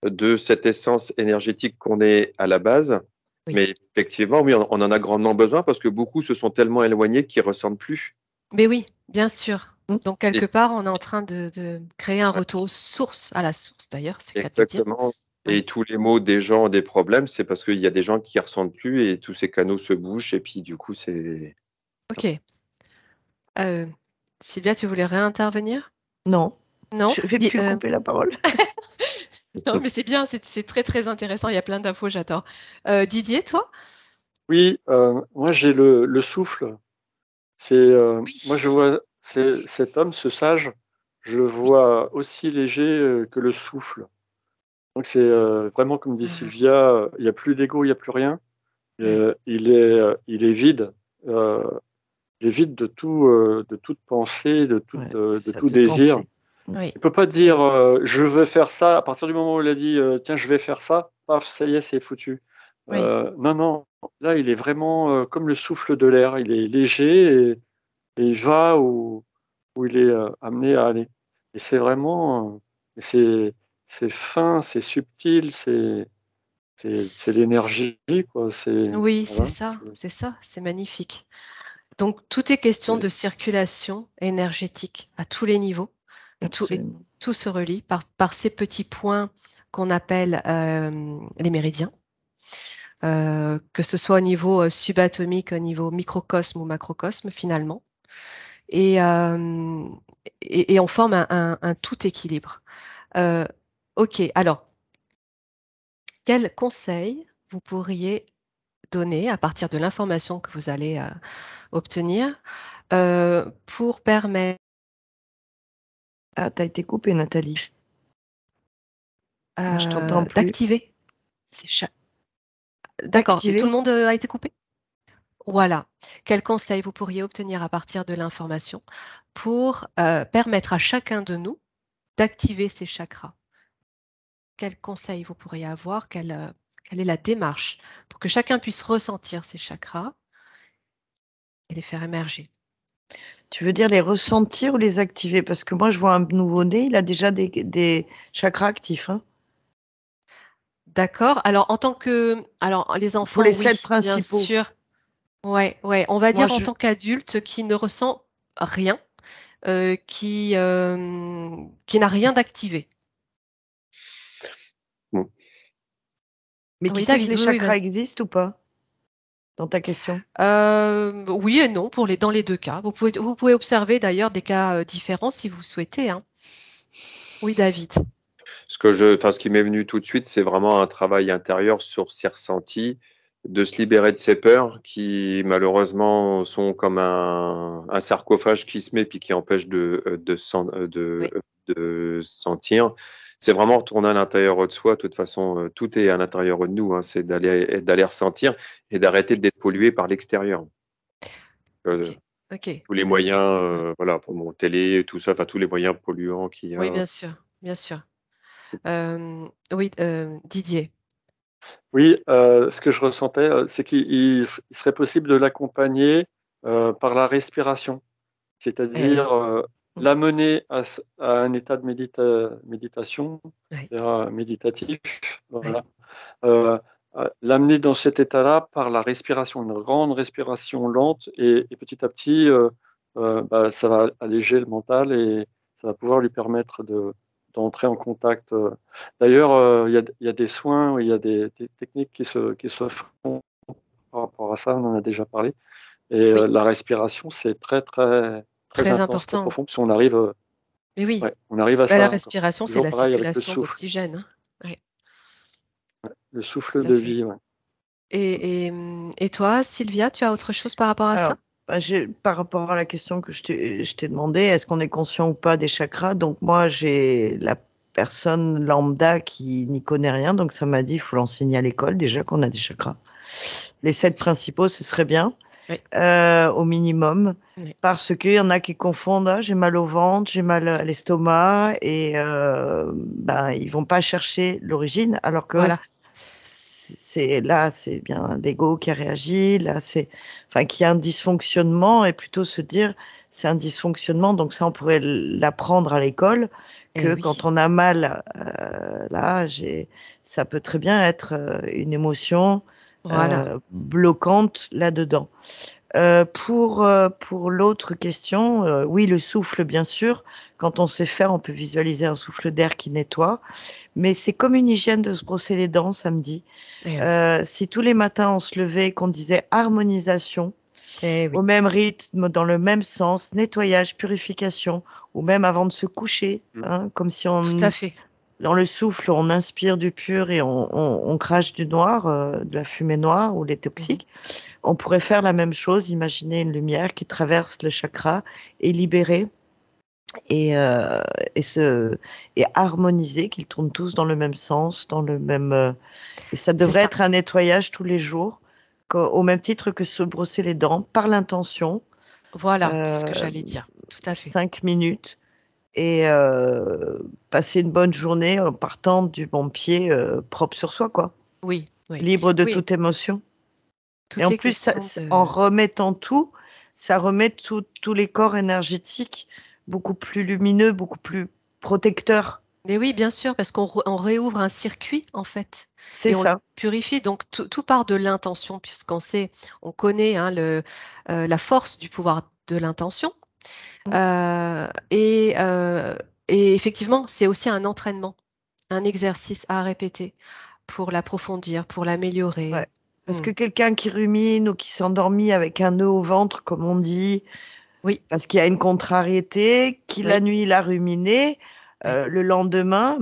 S4: de cette essence énergétique qu'on est à la base.
S1: Oui.
S4: Mais effectivement, oui, on en a grandement besoin parce que beaucoup se sont tellement éloignés qu'ils ne ressentent plus.
S1: Mais oui, bien sûr.
S3: Mm.
S1: Donc,
S4: Et
S1: quelque part, on est en train de créer un
S4: ouais,
S1: retour aux sources, à la source d'ailleurs, c'est le cas de le dire.
S4: exactement.
S1: Oui.
S4: Et tous les mots des gens ont des problèmes, c'est parce qu'il y a des gens qui ne ressentent plus et tous ces canaux se bouchent. Et puis, du coup, c'est.
S1: Ok. Euh, Sylvia, tu voulais réintervenir?
S3: Non,
S1: Non?
S3: je vais plus couper la parole.
S1: Non, mais c'est bien, c'est très très intéressant, il y a plein d'infos, j'adore. Didier, toi?
S2: Oui, moi j'ai le souffle. Moi je
S1: Oui.
S2: vois cet homme, ce sage, je le
S1: Oui.
S2: vois aussi léger que le souffle. Donc c'est vraiment comme dit
S1: Mhm.
S2: Sylvia, il n'y a plus d'ego, il n'y a plus rien.
S1: Ouais.
S2: Il est vide. Euh, il est vide de toute pensée,
S3: Ouais,
S2: de
S3: ça
S2: tout
S3: te
S2: désir.
S3: pensait.
S1: Oui.
S2: Il peut pas dire je veux faire ça. À partir du moment où il a dit tiens, je vais faire ça, paf, ça y est, c'est foutu.
S1: Oui.
S2: Non, non. Là, il est vraiment comme le souffle de l'air. Il est léger et il va où il est amené à aller. Et c'est vraiment, c'est fin, c'est subtil, c'est l'énergie, quoi.
S1: Oui,
S2: Voilà,
S1: c'est ça, c'est magnifique. Donc, tout est question
S2: c'est-
S1: de circulation énergétique à tous les niveaux et
S3: Absolument.
S1: tout se relie par ces petits points qu'on appelle les méridiens, que ce soit au niveau subatomique, au niveau microcosme ou macrocosme finalement. Et, euh, et on forme un tout équilibre. Euh, ok, alors, quel conseil vous pourriez donner à partir de l'information que vous allez obtenir pour permettre
S3: Ah, t'as été coupée, Nathalie. Moi, je t'entends plus.
S1: d'activer ces chats. D'accord, et tout le
S3: D'activer.
S1: monde a été coupé? Voilà. Quel conseil vous pourriez obtenir à partir de l'information pour permettre à chacun de nous d'activer ces chakras? Quel conseil vous pourriez avoir? Quelle est la démarche pour que chacun puisse ressentir ces chakras et les faire émerger?
S3: Tu veux dire les ressentir ou les activer? Parce que moi, je vois un nouveau-né, il a déjà des chakras actifs. Hein.
S1: D'accord. Alors les
S3: Pour
S1: enfants,
S3: les 7
S1: oui, bien
S3: principaux.
S1: sûr. Ouais, ouais. On va
S3: Moi,
S1: dire en tant qu'adulte qui ne ressent rien, qui n'a rien d'activé.
S4: Bon.
S3: Mais qui
S1: Oui,
S3: sait que
S1: David,
S3: les
S1: oui, oui,
S3: chakras
S1: vas-y.
S3: existent ou pas? Dans ta question.
S1: Oui et non dans les deux cas. Vous pouvez observer d'ailleurs des cas différents si vous souhaitez, hein. Oui, David.
S4: Ce qui m'est venu tout de suite, c'est vraiment un travail intérieur sur ses ressentis, de se libérer de ses peurs qui malheureusement sont comme un sarcophage qui se met puis qui empêche
S1: Oui,
S4: de sentir. C'est vraiment retourner à l'intérieur de soi. De toute façon, tout est à l'intérieur de nous. Hein. C'est d'aller ressentir et d'arrêter
S1: oui.
S4: d'être pollué par l'extérieur. Euh,
S1: Ok, ok.
S4: tous les moyens, voilà, pour mon télé, tout ça, enfin tous les moyens polluants qu'il y
S1: Oui,
S4: a.
S1: bien sûr, bien sûr.
S4: C'est-
S1: Oui, Didier.
S2: Oui, ce que je ressentais, c'est qu'il serait possible de l'accompagner par la respiration,
S1: Eh oui.
S2: c'est-à-dire l'amener à un état de méditation,
S1: Oui,
S2: méditatif,
S1: oui.
S2: voilà. Euh, L'amener dans cet état-là par la respiration, une grande respiration lente, et petit à petit, ça va alléger le mental et ça va pouvoir lui permettre d'entrer en contact. D'ailleurs, il y a des soins, il y a des techniques qui se font par rapport à ça, on en a déjà parlé. Et
S1: Oui,
S2: la respiration, c'est très, très, très
S1: très
S2: intense, très
S1: important.
S2: profond, puis on arrive,
S1: Mais oui,
S2: ouais, on arrive à
S1: bah, la
S2: ça.
S1: respiration, c'est
S2: Toujours
S1: la
S2: pareil avec le
S1: circulation
S2: souffle.
S1: d'oxygène, hein. Ouais.
S2: Le souffle
S1: Tout à
S2: de
S1: fait.
S2: vie, ouais.
S1: Et toi, Sylvia, tu as autre chose par rapport à
S3: Alors,
S1: ça?
S3: par rapport à la question que je t'ai demandé, est-ce qu'on est conscient ou pas des chakras? Donc moi, j'ai la personne lambda qui n'y connaît rien, donc ça m'a dit, il faut l'enseigner à l'école déjà qu'on a des chakras. Les 7 principaux, ce serait bien,
S1: Oui.
S3: Au minimum,
S1: Oui.
S3: parce qu'il y en a qui confondent, ah, j'ai mal au ventre, j'ai mal à l'estomac, et ils vont pas chercher l'origine, alors que
S1: Voilà.
S3: c'est bien l'ego qui a réagi, là enfin qu'il y a un dysfonctionnement, et plutôt se dire c'est un dysfonctionnement, donc ça on pourrait l'apprendre à l'école, que
S1: Oui.
S3: quand on a mal, ça peut très bien être une émotion
S1: Voilà.
S3: bloquante là-dedans. Pour l'autre question, oui, le souffle, bien sûr. Quand on sait faire, on peut visualiser un souffle d'air qui nettoie. Mais c'est comme une hygiène de se brosser les dents, samedi.
S1: Oui.
S3: Si tous les matins on se levait et qu'on disait harmonisation,
S1: Oui.
S3: au même rythme, dans le même sens, nettoyage, purification, ou même avant de se coucher, hein, comme si
S1: Tout à fait.
S3: dans le souffle, on inspire du pur et on crache du noir, de la fumée noire ou les toxiques. On pourrait faire la même chose, imaginer une lumière qui traverse le chakra et libérer et, euh, et harmoniser, qu'ils tournent tous dans le même sens, dans le même. Et ça devrait être un nettoyage tous les jours, au même titre que se brosser les dents, par l'intention,
S1: Voilà, c'est ce que j'allais dire. Tout à fait.
S3: 5 minutes, et passer une bonne journée en partant du bon pied, propre sur soi, quoi,
S1: Oui, oui.
S3: libre de
S1: Oui,
S3: toute émotion. Et
S1: tout
S3: en
S1: est
S3: plus,
S1: question
S3: en
S1: de...
S3: remettant tout, ça remet tous les corps énergétiques beaucoup plus lumineux, beaucoup plus protecteurs.
S1: Mais oui, bien sûr, parce on réouvre un circuit, en fait,
S3: C'est
S1: et on le
S3: ça.
S1: purifie. Donc, tout part de l'intention, puisqu'on sait, on connaît hein, la force du pouvoir de l'intention.
S3: Mm.
S1: Et effectivement, c'est aussi un entraînement, un exercice à répéter pour l'approfondir, pour l'améliorer.
S3: Ouais. Parce
S1: Mm.
S3: que quelqu'un qui rumine ou qui s'est endormi avec un nœud au ventre, comme on dit,
S1: Oui,
S3: parce qu'il y a une contrariété, qui la
S1: oui,
S3: nuit il a ruminé,
S1: oui.
S3: le lendemain,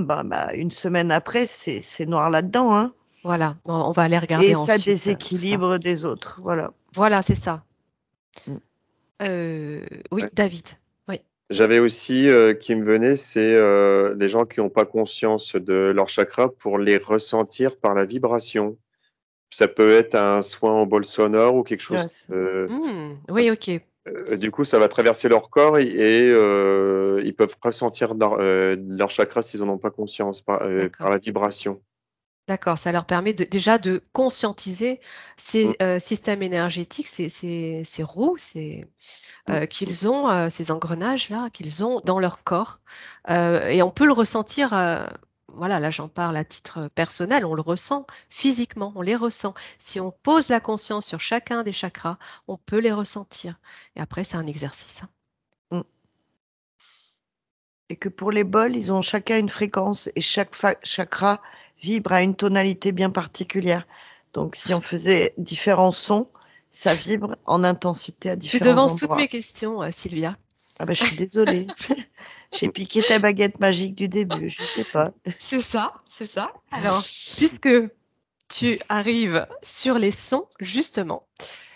S3: une semaine après, c'est noir là-dedans, hein.
S1: Voilà, on va aller regarder
S3: Et ça
S1: ensuite tout ça.
S3: déséquilibre des autres. Voilà.
S1: Voilà, c'est ça.
S3: Mm.
S1: Oui,
S4: Ouais.
S1: David. Oui.
S4: J'avais aussi qui me venait, c'est les gens qui n'ont pas conscience de leur chakra pour les ressentir par la vibration. Ça peut être un soin en bol sonore ou quelque chose.
S3: Yes.
S1: Oui, ok.
S4: Du coup, ça va traverser leur corps et, ils peuvent ressentir leur chakra s'ils n'en ont pas conscience par
S1: D'accord.
S4: la vibration.
S1: D'accord, ça leur permet déjà de conscientiser
S4: Mm,
S1: ces systèmes énergétiques, ces roues,
S4: mm, mm.
S1: qu'ils ont, ces engrenages-là, qu'ils ont dans leur corps. Et on peut le ressentir, voilà, là j'en parle à titre personnel, on le ressent physiquement, on les ressent. Si on pose la conscience sur chacun des chakras, on peut les ressentir. Et après, c'est un exercice.
S3: Mm. Et que pour les bols, ils ont chacun une fréquence et chaque chakra vibre à une tonalité bien particulière. Donc, si on faisait différents sons, ça vibre en intensité à
S1: Tu
S3: différents
S1: devances toutes
S3: endroits.
S1: mes questions, Sylvia.
S3: Ah ben, je suis désolée. J'ai piqué ta baguette magique du début, je sais pas.
S1: C'est ça, c'est ça. Alors, puisque tu arrives sur les sons, justement,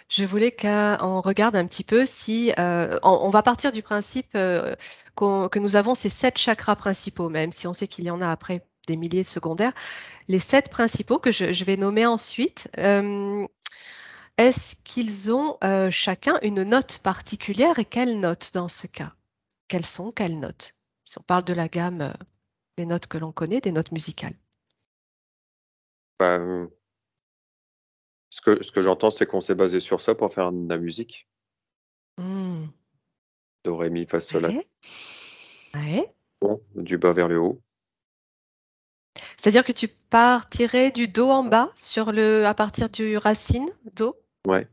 S1: je voulais qu'on regarde un petit peu si... on va partir du principe que nous avons ces 7 chakras principaux, même si on sait qu'il y en a après des milliers de secondaires. Les 7 principaux que je vais nommer ensuite, est-ce qu'ils ont chacun une note particulière et quelle note dans ce cas? Quelles sont, quelles notes? Si on parle de la gamme des notes que l'on connaît, des notes musicales.
S4: Bah, ce que j'entends, c'est qu'on s'est basé sur ça pour faire de la musique.
S1: Hmm.
S4: Do, ré, mi, fa, sol, la,
S1: Ouais, ouais.
S4: bon, du bas vers le haut.
S1: C'est-à-dire que tu partirais du do en bas à partir du racine do?
S4: Ouais.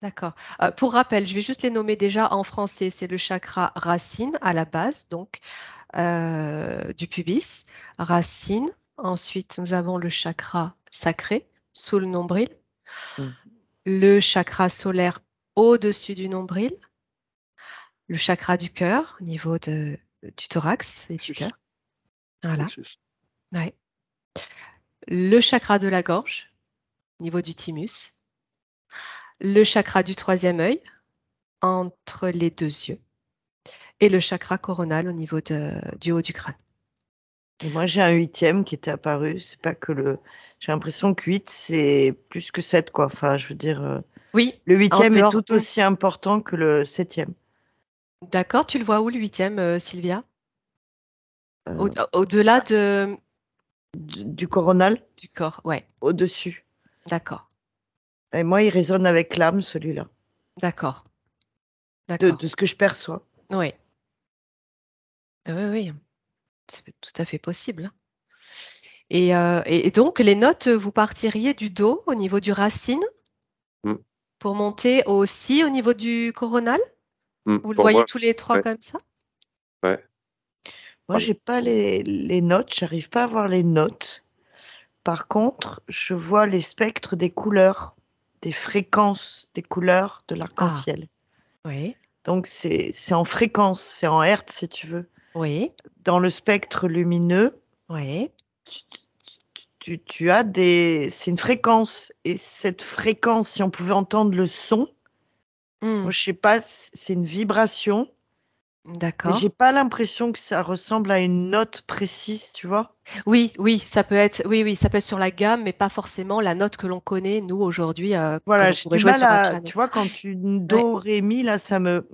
S1: D'accord. Pour rappel, je vais juste les nommer déjà en français. C'est le chakra racine à la base, donc du pubis, racine. Ensuite, nous avons le chakra sacré sous le nombril,
S3: Mm.
S1: le chakra solaire au-dessus du nombril, le chakra du cœur au niveau du thorax et du cœur. Voilà.
S2: Plexus.
S1: Ouais. le chakra de la gorge, au niveau du thymus, le chakra du troisième œil, entre les deux yeux, et le chakra coronal au niveau du haut du crâne.
S3: Et moi, j'ai un 8e qui était apparu. C'est pas que le. J'ai l'impression que 8, c'est plus que 7, quoi. Enfin, je veux dire,
S1: Oui,
S3: le
S1: en
S3: 8e est
S1: dehors.
S3: tout aussi important que le 7e.
S1: D'accord, tu le vois où le 8e, Sylvia?
S3: Euh,
S1: Au-delà
S3: du coronal,
S1: du corps, ouais,
S3: au-dessus.
S1: d'accord,
S3: Et moi, il résonne avec l'âme, celui-là,
S1: d'accord,
S3: de
S1: d'accord.
S3: ce que je perçois.
S1: Oui, oui, oui, c'est tout à fait possible, hein. Et donc, les notes, vous partiriez du dos au niveau du racine
S4: Mm.
S1: pour monter aussi au niveau du coronal? Vous le
S4: Pour
S1: voyez
S4: moi,
S1: tous les trois
S4: ouais,
S1: comme ça?
S4: ouais.
S3: Moi, j'ai pas les notes, j'arrive pas à voir les notes. Par contre, je vois les spectres des couleurs, des fréquences des couleurs de
S1: Ah,
S3: l'arc-en-ciel.
S1: oui,
S3: Donc, c'est en fréquence, c'est en hertz, si tu veux.
S1: oui,
S3: Dans le spectre lumineux,
S1: oui.
S3: tu as des... C'est une fréquence. Et cette fréquence, si on pouvait entendre le son, moi, je sais pas, c'est une vibration, mais
S1: D'accord.
S3: j'ai pas l'impression que ça ressemble à une note précise, tu vois.
S1: Oui, oui, ça peut être, oui, oui, ça peut être sur la gamme, mais pas forcément la note que l'on connaît, nous, aujourd'hui, que
S3: Voilà,
S1: l'on
S3: j'ai
S1: pourrait
S3: du
S1: jouer
S3: mal
S1: sur un
S3: à...
S1: piano.
S3: Tu vois, quand tu
S1: Ouais.
S3: do, ré, mi, là, ça me...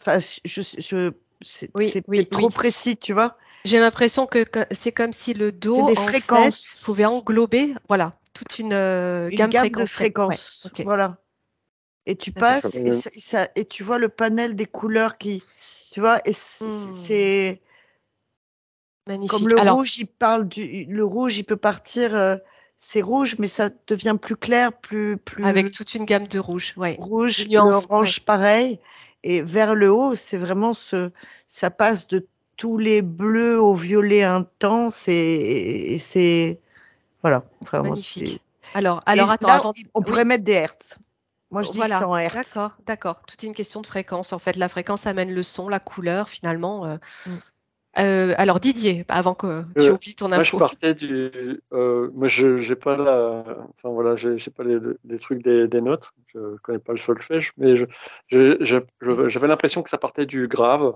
S3: Enfin,
S1: Oui,
S3: c'est
S1: oui,
S3: peut-être
S1: oui.
S3: trop précis, tu vois.
S1: J'ai l'impression que c'est comme si le
S3: C'est
S1: do,
S3: des
S1: en fait, pouvait
S3: fréquences,
S1: englober, voilà, toute une
S3: une
S1: gamme
S3: gamme de
S1: fréquentielle. Ouais,
S3: fréquences,
S1: ok.
S3: voilà. Et tu
S1: D'accord.
S3: passes et tu vois le panel des couleurs qui... Tu vois, et c'est... Comme
S1: Magnifique.
S3: le
S1: Alors,
S3: rouge, il parle du... Le rouge, il peut partir... c'est rouge, mais ça devient plus clair,
S1: avec
S3: plus
S1: toute une gamme de rouge, ouais.
S3: rouge,
S1: De
S3: le
S1: nuances, ouais.
S3: orange pareil, et vers le haut, c'est vraiment ça passe de tous les bleus au violet intense, et c'est, voilà, vraiment,
S1: Magnifique.
S3: c'est,
S1: Alors,
S3: et
S1: attends,
S3: là,
S1: avant.
S3: on pourrait
S1: Oui,
S3: mettre des hertz. Moi, je dis que c'est
S1: voilà.
S3: en hertz.
S1: D'accord, d'accord. Tout est une question de fréquence. En fait, la fréquence amène le son, la couleur, finalement.
S3: Mm.
S1: Alors, Didier, avant que tu
S2: Euh,
S1: oublies ton
S2: Moi, je
S1: info.
S2: partais moi, je j'ai pas enfin voilà, j'ai pas les trucs des notes. Je connais pas le solfège, mais j'avais l'impression que ça partait du grave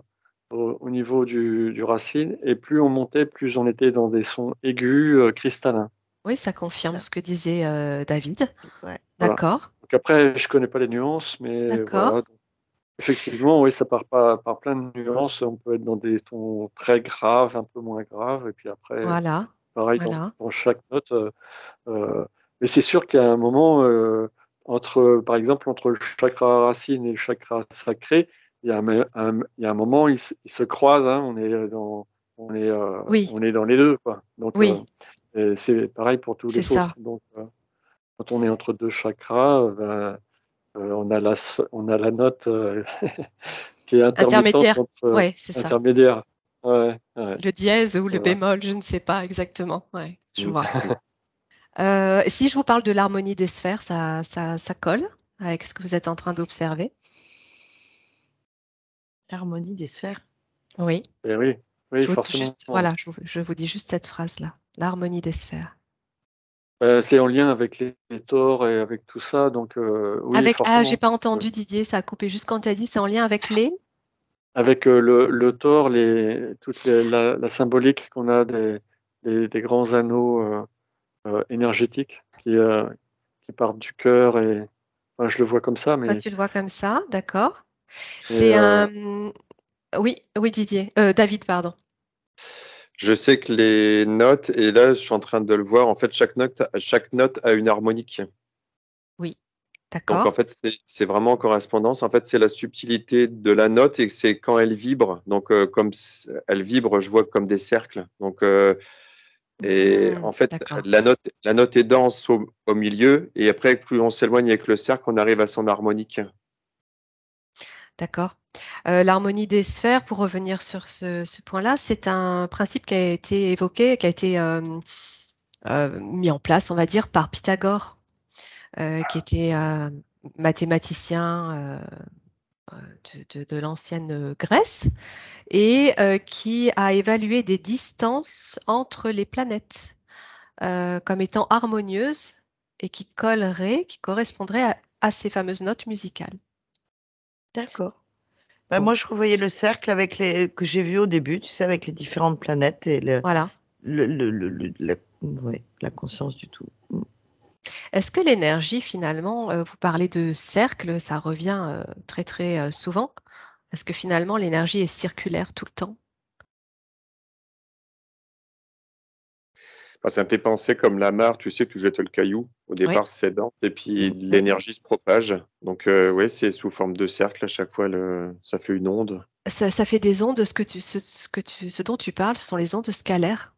S2: au niveau du racine, et plus on montait, plus on était dans des sons aigus, cristallins.
S1: Oui, ça
S3: C'est
S1: confirme
S3: ça.
S1: ce que disait David.
S3: Ouais.
S2: Voilà.
S1: D'accord,
S2: Donc après, je connais pas les nuances, mais
S1: d'accord.
S2: voilà. Effectivement, oui, ça part par plein de nuances. On peut être dans des tons très graves, un peu moins graves, et puis après,
S1: Voilà,
S2: pareil
S1: voilà.
S2: dans chaque note. Euh, mais c'est sûr qu'il y a un moment par exemple, entre le chakra racine et le chakra sacré, il y a un moment, ils se croisent, hein.
S1: Oui,
S2: On est dans les deux, quoi. Donc,
S1: oui,
S2: et c'est pareil pour tous
S1: c'est
S2: les
S1: ça.
S2: autres. Donc, quand on est entre deux chakras, on a la note qui est intermittente
S1: Intermédiaire.
S2: entre
S1: Ouais, c'est ça.
S2: intermédiaire. Ouais, ouais,
S1: Le dièse ou le
S2: voilà.
S1: bémol, je ne sais pas exactement. Ouais, je
S4: Mm.
S1: vois. Si je vous parle de l'harmonie des sphères, ça colle avec ce que vous êtes en train d'observer.
S3: L'harmonie des sphères.
S1: Oui.
S2: Et oui, oui,
S1: Je vous dis
S2: forcément.
S1: juste, voilà, je vous dis juste cette phrase-là. L'harmonie des sphères.
S2: C'est en lien avec les tores et avec tout ça, donc oui,
S1: J'ai
S2: forcément.
S1: pas
S2: Ouais.
S1: entendu Didier, ça a coupé juste quand tu as dit c'est en lien avec les.
S2: Avec le tore, la symbolique qu'on a des grands anneaux énergétiques qui partent du cœur, et enfin, je le vois comme ça,
S1: Toi,
S2: mais
S1: tu le vois comme ça, d'accord.
S2: c'est
S1: C'est un. Oui, oui, Didier. David, pardon.
S4: Je sais que les notes, et là, je suis en train de le voir, en fait, chaque note a une harmonique.
S1: Oui,
S4: Donc, en
S1: d'accord.
S4: fait, c'est vraiment en correspondance. En fait, c'est la subtilité de la note et c'est quand elle vibre. Donc, elle vibre, je vois comme des cercles. Donc, et en fait,
S1: D'accord,
S4: la note est dense au milieu. Et après, plus on s'éloigne avec le cercle, on arrive à son harmonique.
S1: d'accord. L'harmonie des sphères, pour revenir sur ce point-là, c'est un principe qui a été évoqué, qui a été mis en place, on va dire, par Pythagore, qui était mathématicien de l'ancienne Grèce et qui a évalué des distances entre les planètes comme étant harmonieuse et qui correspondrait à ces fameuses notes musicales.
S3: D'accord. Ben,
S1: Bon.
S3: moi, je revoyais le cercle avec que j'ai vu au début, tu sais, avec les différentes planètes et
S1: Voilà.
S3: la conscience du tout.
S1: Est-ce que l'énergie, finalement, vous parlez de cercle, ça revient très très souvent. Est-ce que finalement l'énergie est circulaire tout le temps?
S4: Ça me fait penser comme la mare, tu sais, tu jettes le caillou. Au
S1: Oui,
S4: départ, c'est dense et puis
S1: oui,
S4: l'énergie se propage. Donc, ouais, c'est sous forme de cercle à chaque fois, ça fait une onde.
S1: ça fait des ondes. Ce dont tu parles, ce sont les ondes scalaires.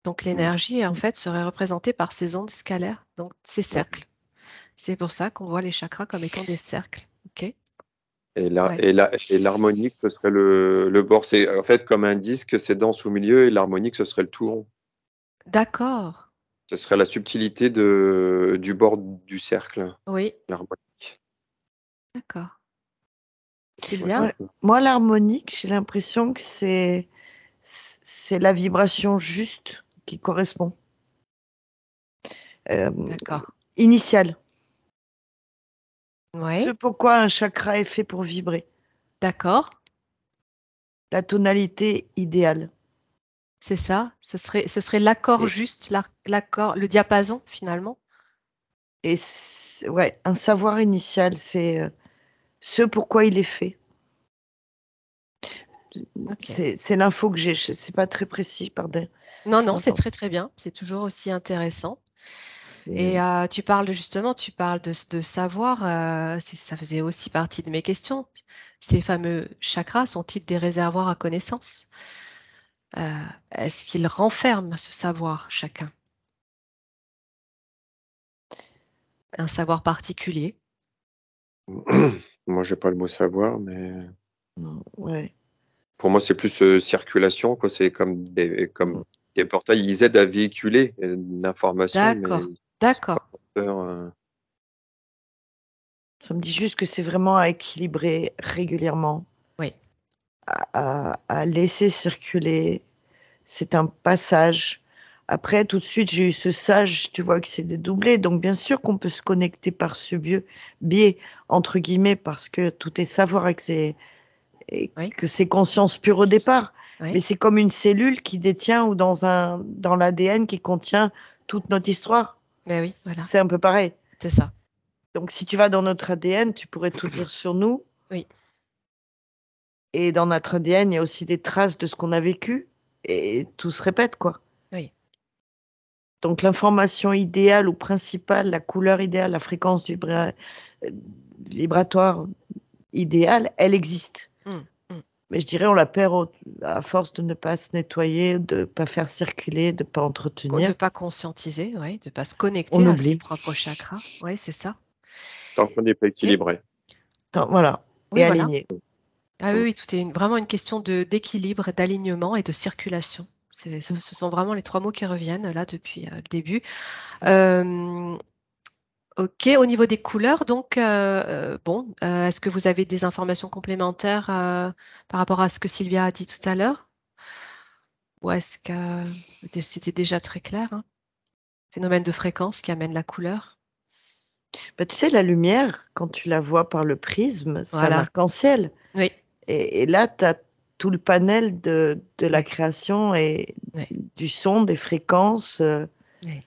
S1: Donc l'énergie, en fait, serait représentée par ces ondes scalaires, donc ces cercles. C'est pour ça qu'on voit les chakras comme étant des cercles. Ok.
S4: Et
S1: Ouais.
S4: l'harmonique, ce serait le bord. C'est en fait comme un disque, c'est dense au milieu et l'harmonique, ce serait le tout rond.
S1: D'accord.
S4: Ce serait la subtilité du bord du cercle,
S1: Oui,
S4: l'harmonique.
S1: d'accord.
S4: Ouais,
S1: Sylvia?
S3: Ouais. Moi, l'harmonique, j'ai l'impression que c'est la vibration juste qui correspond.
S1: D'accord.
S3: Initiale.
S1: Oui,
S3: Ce pourquoi un chakra est fait pour vibrer.
S1: d'accord.
S3: La tonalité idéale.
S1: C'est ça. Ce serait l'accord
S3: C'est-
S1: juste, l'accord, le diapason, finalement.
S3: Et ouais, un savoir initial, c'est ce pourquoi il est fait.
S1: Ok.
S3: C'est l'info que j'ai. C'est pas très précis, pardon.
S1: Non, c'est très très bien. C'est toujours aussi intéressant. Et tu parles de savoir, ça faisait aussi partie de mes questions. Ces fameux chakras sont-ils des réservoirs à connaissances? Est-ce qu'ils renferment ce savoir chacun? Un savoir particulier?
S4: Moi, j'ai pas le mot savoir, mais
S3: Ouais.
S4: pour moi, c'est plus circulation, quoi. C'est comme des portails. Ils aident à véhiculer l'information, mais
S1: D'accord,
S4: ils sont pas
S1: d'accord.
S4: porteurs.
S3: Ça me dit juste que c'est vraiment à équilibrer régulièrement,
S1: Oui,
S3: à laisser circuler. C'est un passage. Après, tout de suite, j'ai eu ce sage, tu vois, qui s'est dédoublé. Donc, bien sûr qu'on peut se connecter par ce biais, entre guillemets, parce que tout est savoir et
S1: oui,
S3: que c'est conscience pure au départ.
S1: oui.
S3: Mais c'est comme une cellule qui détient ou dans l'ADN qui contient toute notre histoire.
S1: Mais oui, voilà,
S3: C'est un peu pareil.
S1: c'est ça.
S3: Donc, si tu vas dans notre ADN, tu pourrais tout dire sur nous.
S1: Oui,
S3: Et dans notre ADN, il y a aussi des traces de ce qu'on a vécu. Et tout se répète, quoi.
S1: oui,
S3: Donc, l'information idéale ou principale, la couleur idéale, la fréquence vibratoire idéale, elle existe.
S1: hum, hum.
S3: Mais je dirais, on la perd à force de ne pas se nettoyer, de ne pas faire circuler, de ne pas
S1: De ne
S3: entretenir.
S1: pas conscientiser, oui, de ne pas se
S3: On
S1: connecter à ses
S3: oublie.
S1: propres chakras. Oui, c'est ça.
S4: Tant qu'on n'est pas
S1: Ok.
S4: équilibré.
S3: Voilà.
S1: Oui,
S3: Et
S1: voilà.
S3: aligné.
S1: Ah oui, oui, tout est vraiment une question d'équilibre, d'alignement et de circulation. Ce sont vraiment les trois mots qui reviennent là depuis le début. Euh, ok, au niveau des couleurs, donc, bon, est-ce que vous avez des informations complémentaires par rapport à ce que Sylvia a dit tout à l'heure? Ou est-ce que c'était déjà très clair, hein? Phénomène de fréquence qui amène la couleur.
S3: Bah, tu sais, la lumière, quand tu la vois par le prisme, c'est un
S1: Voilà.
S3: arc-en-ciel.
S1: Oui,
S3: Et là, tu as tout le panel de la
S1: oui,
S3: création et
S1: oui,
S3: du son, des fréquences.
S1: oui.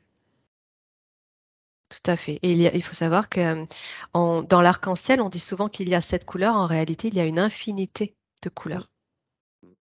S1: Tout à fait. Et il faut savoir que dans l'arc-en-ciel, on dit souvent qu'il y a 7 couleurs. En réalité, il y a une infinité de couleurs.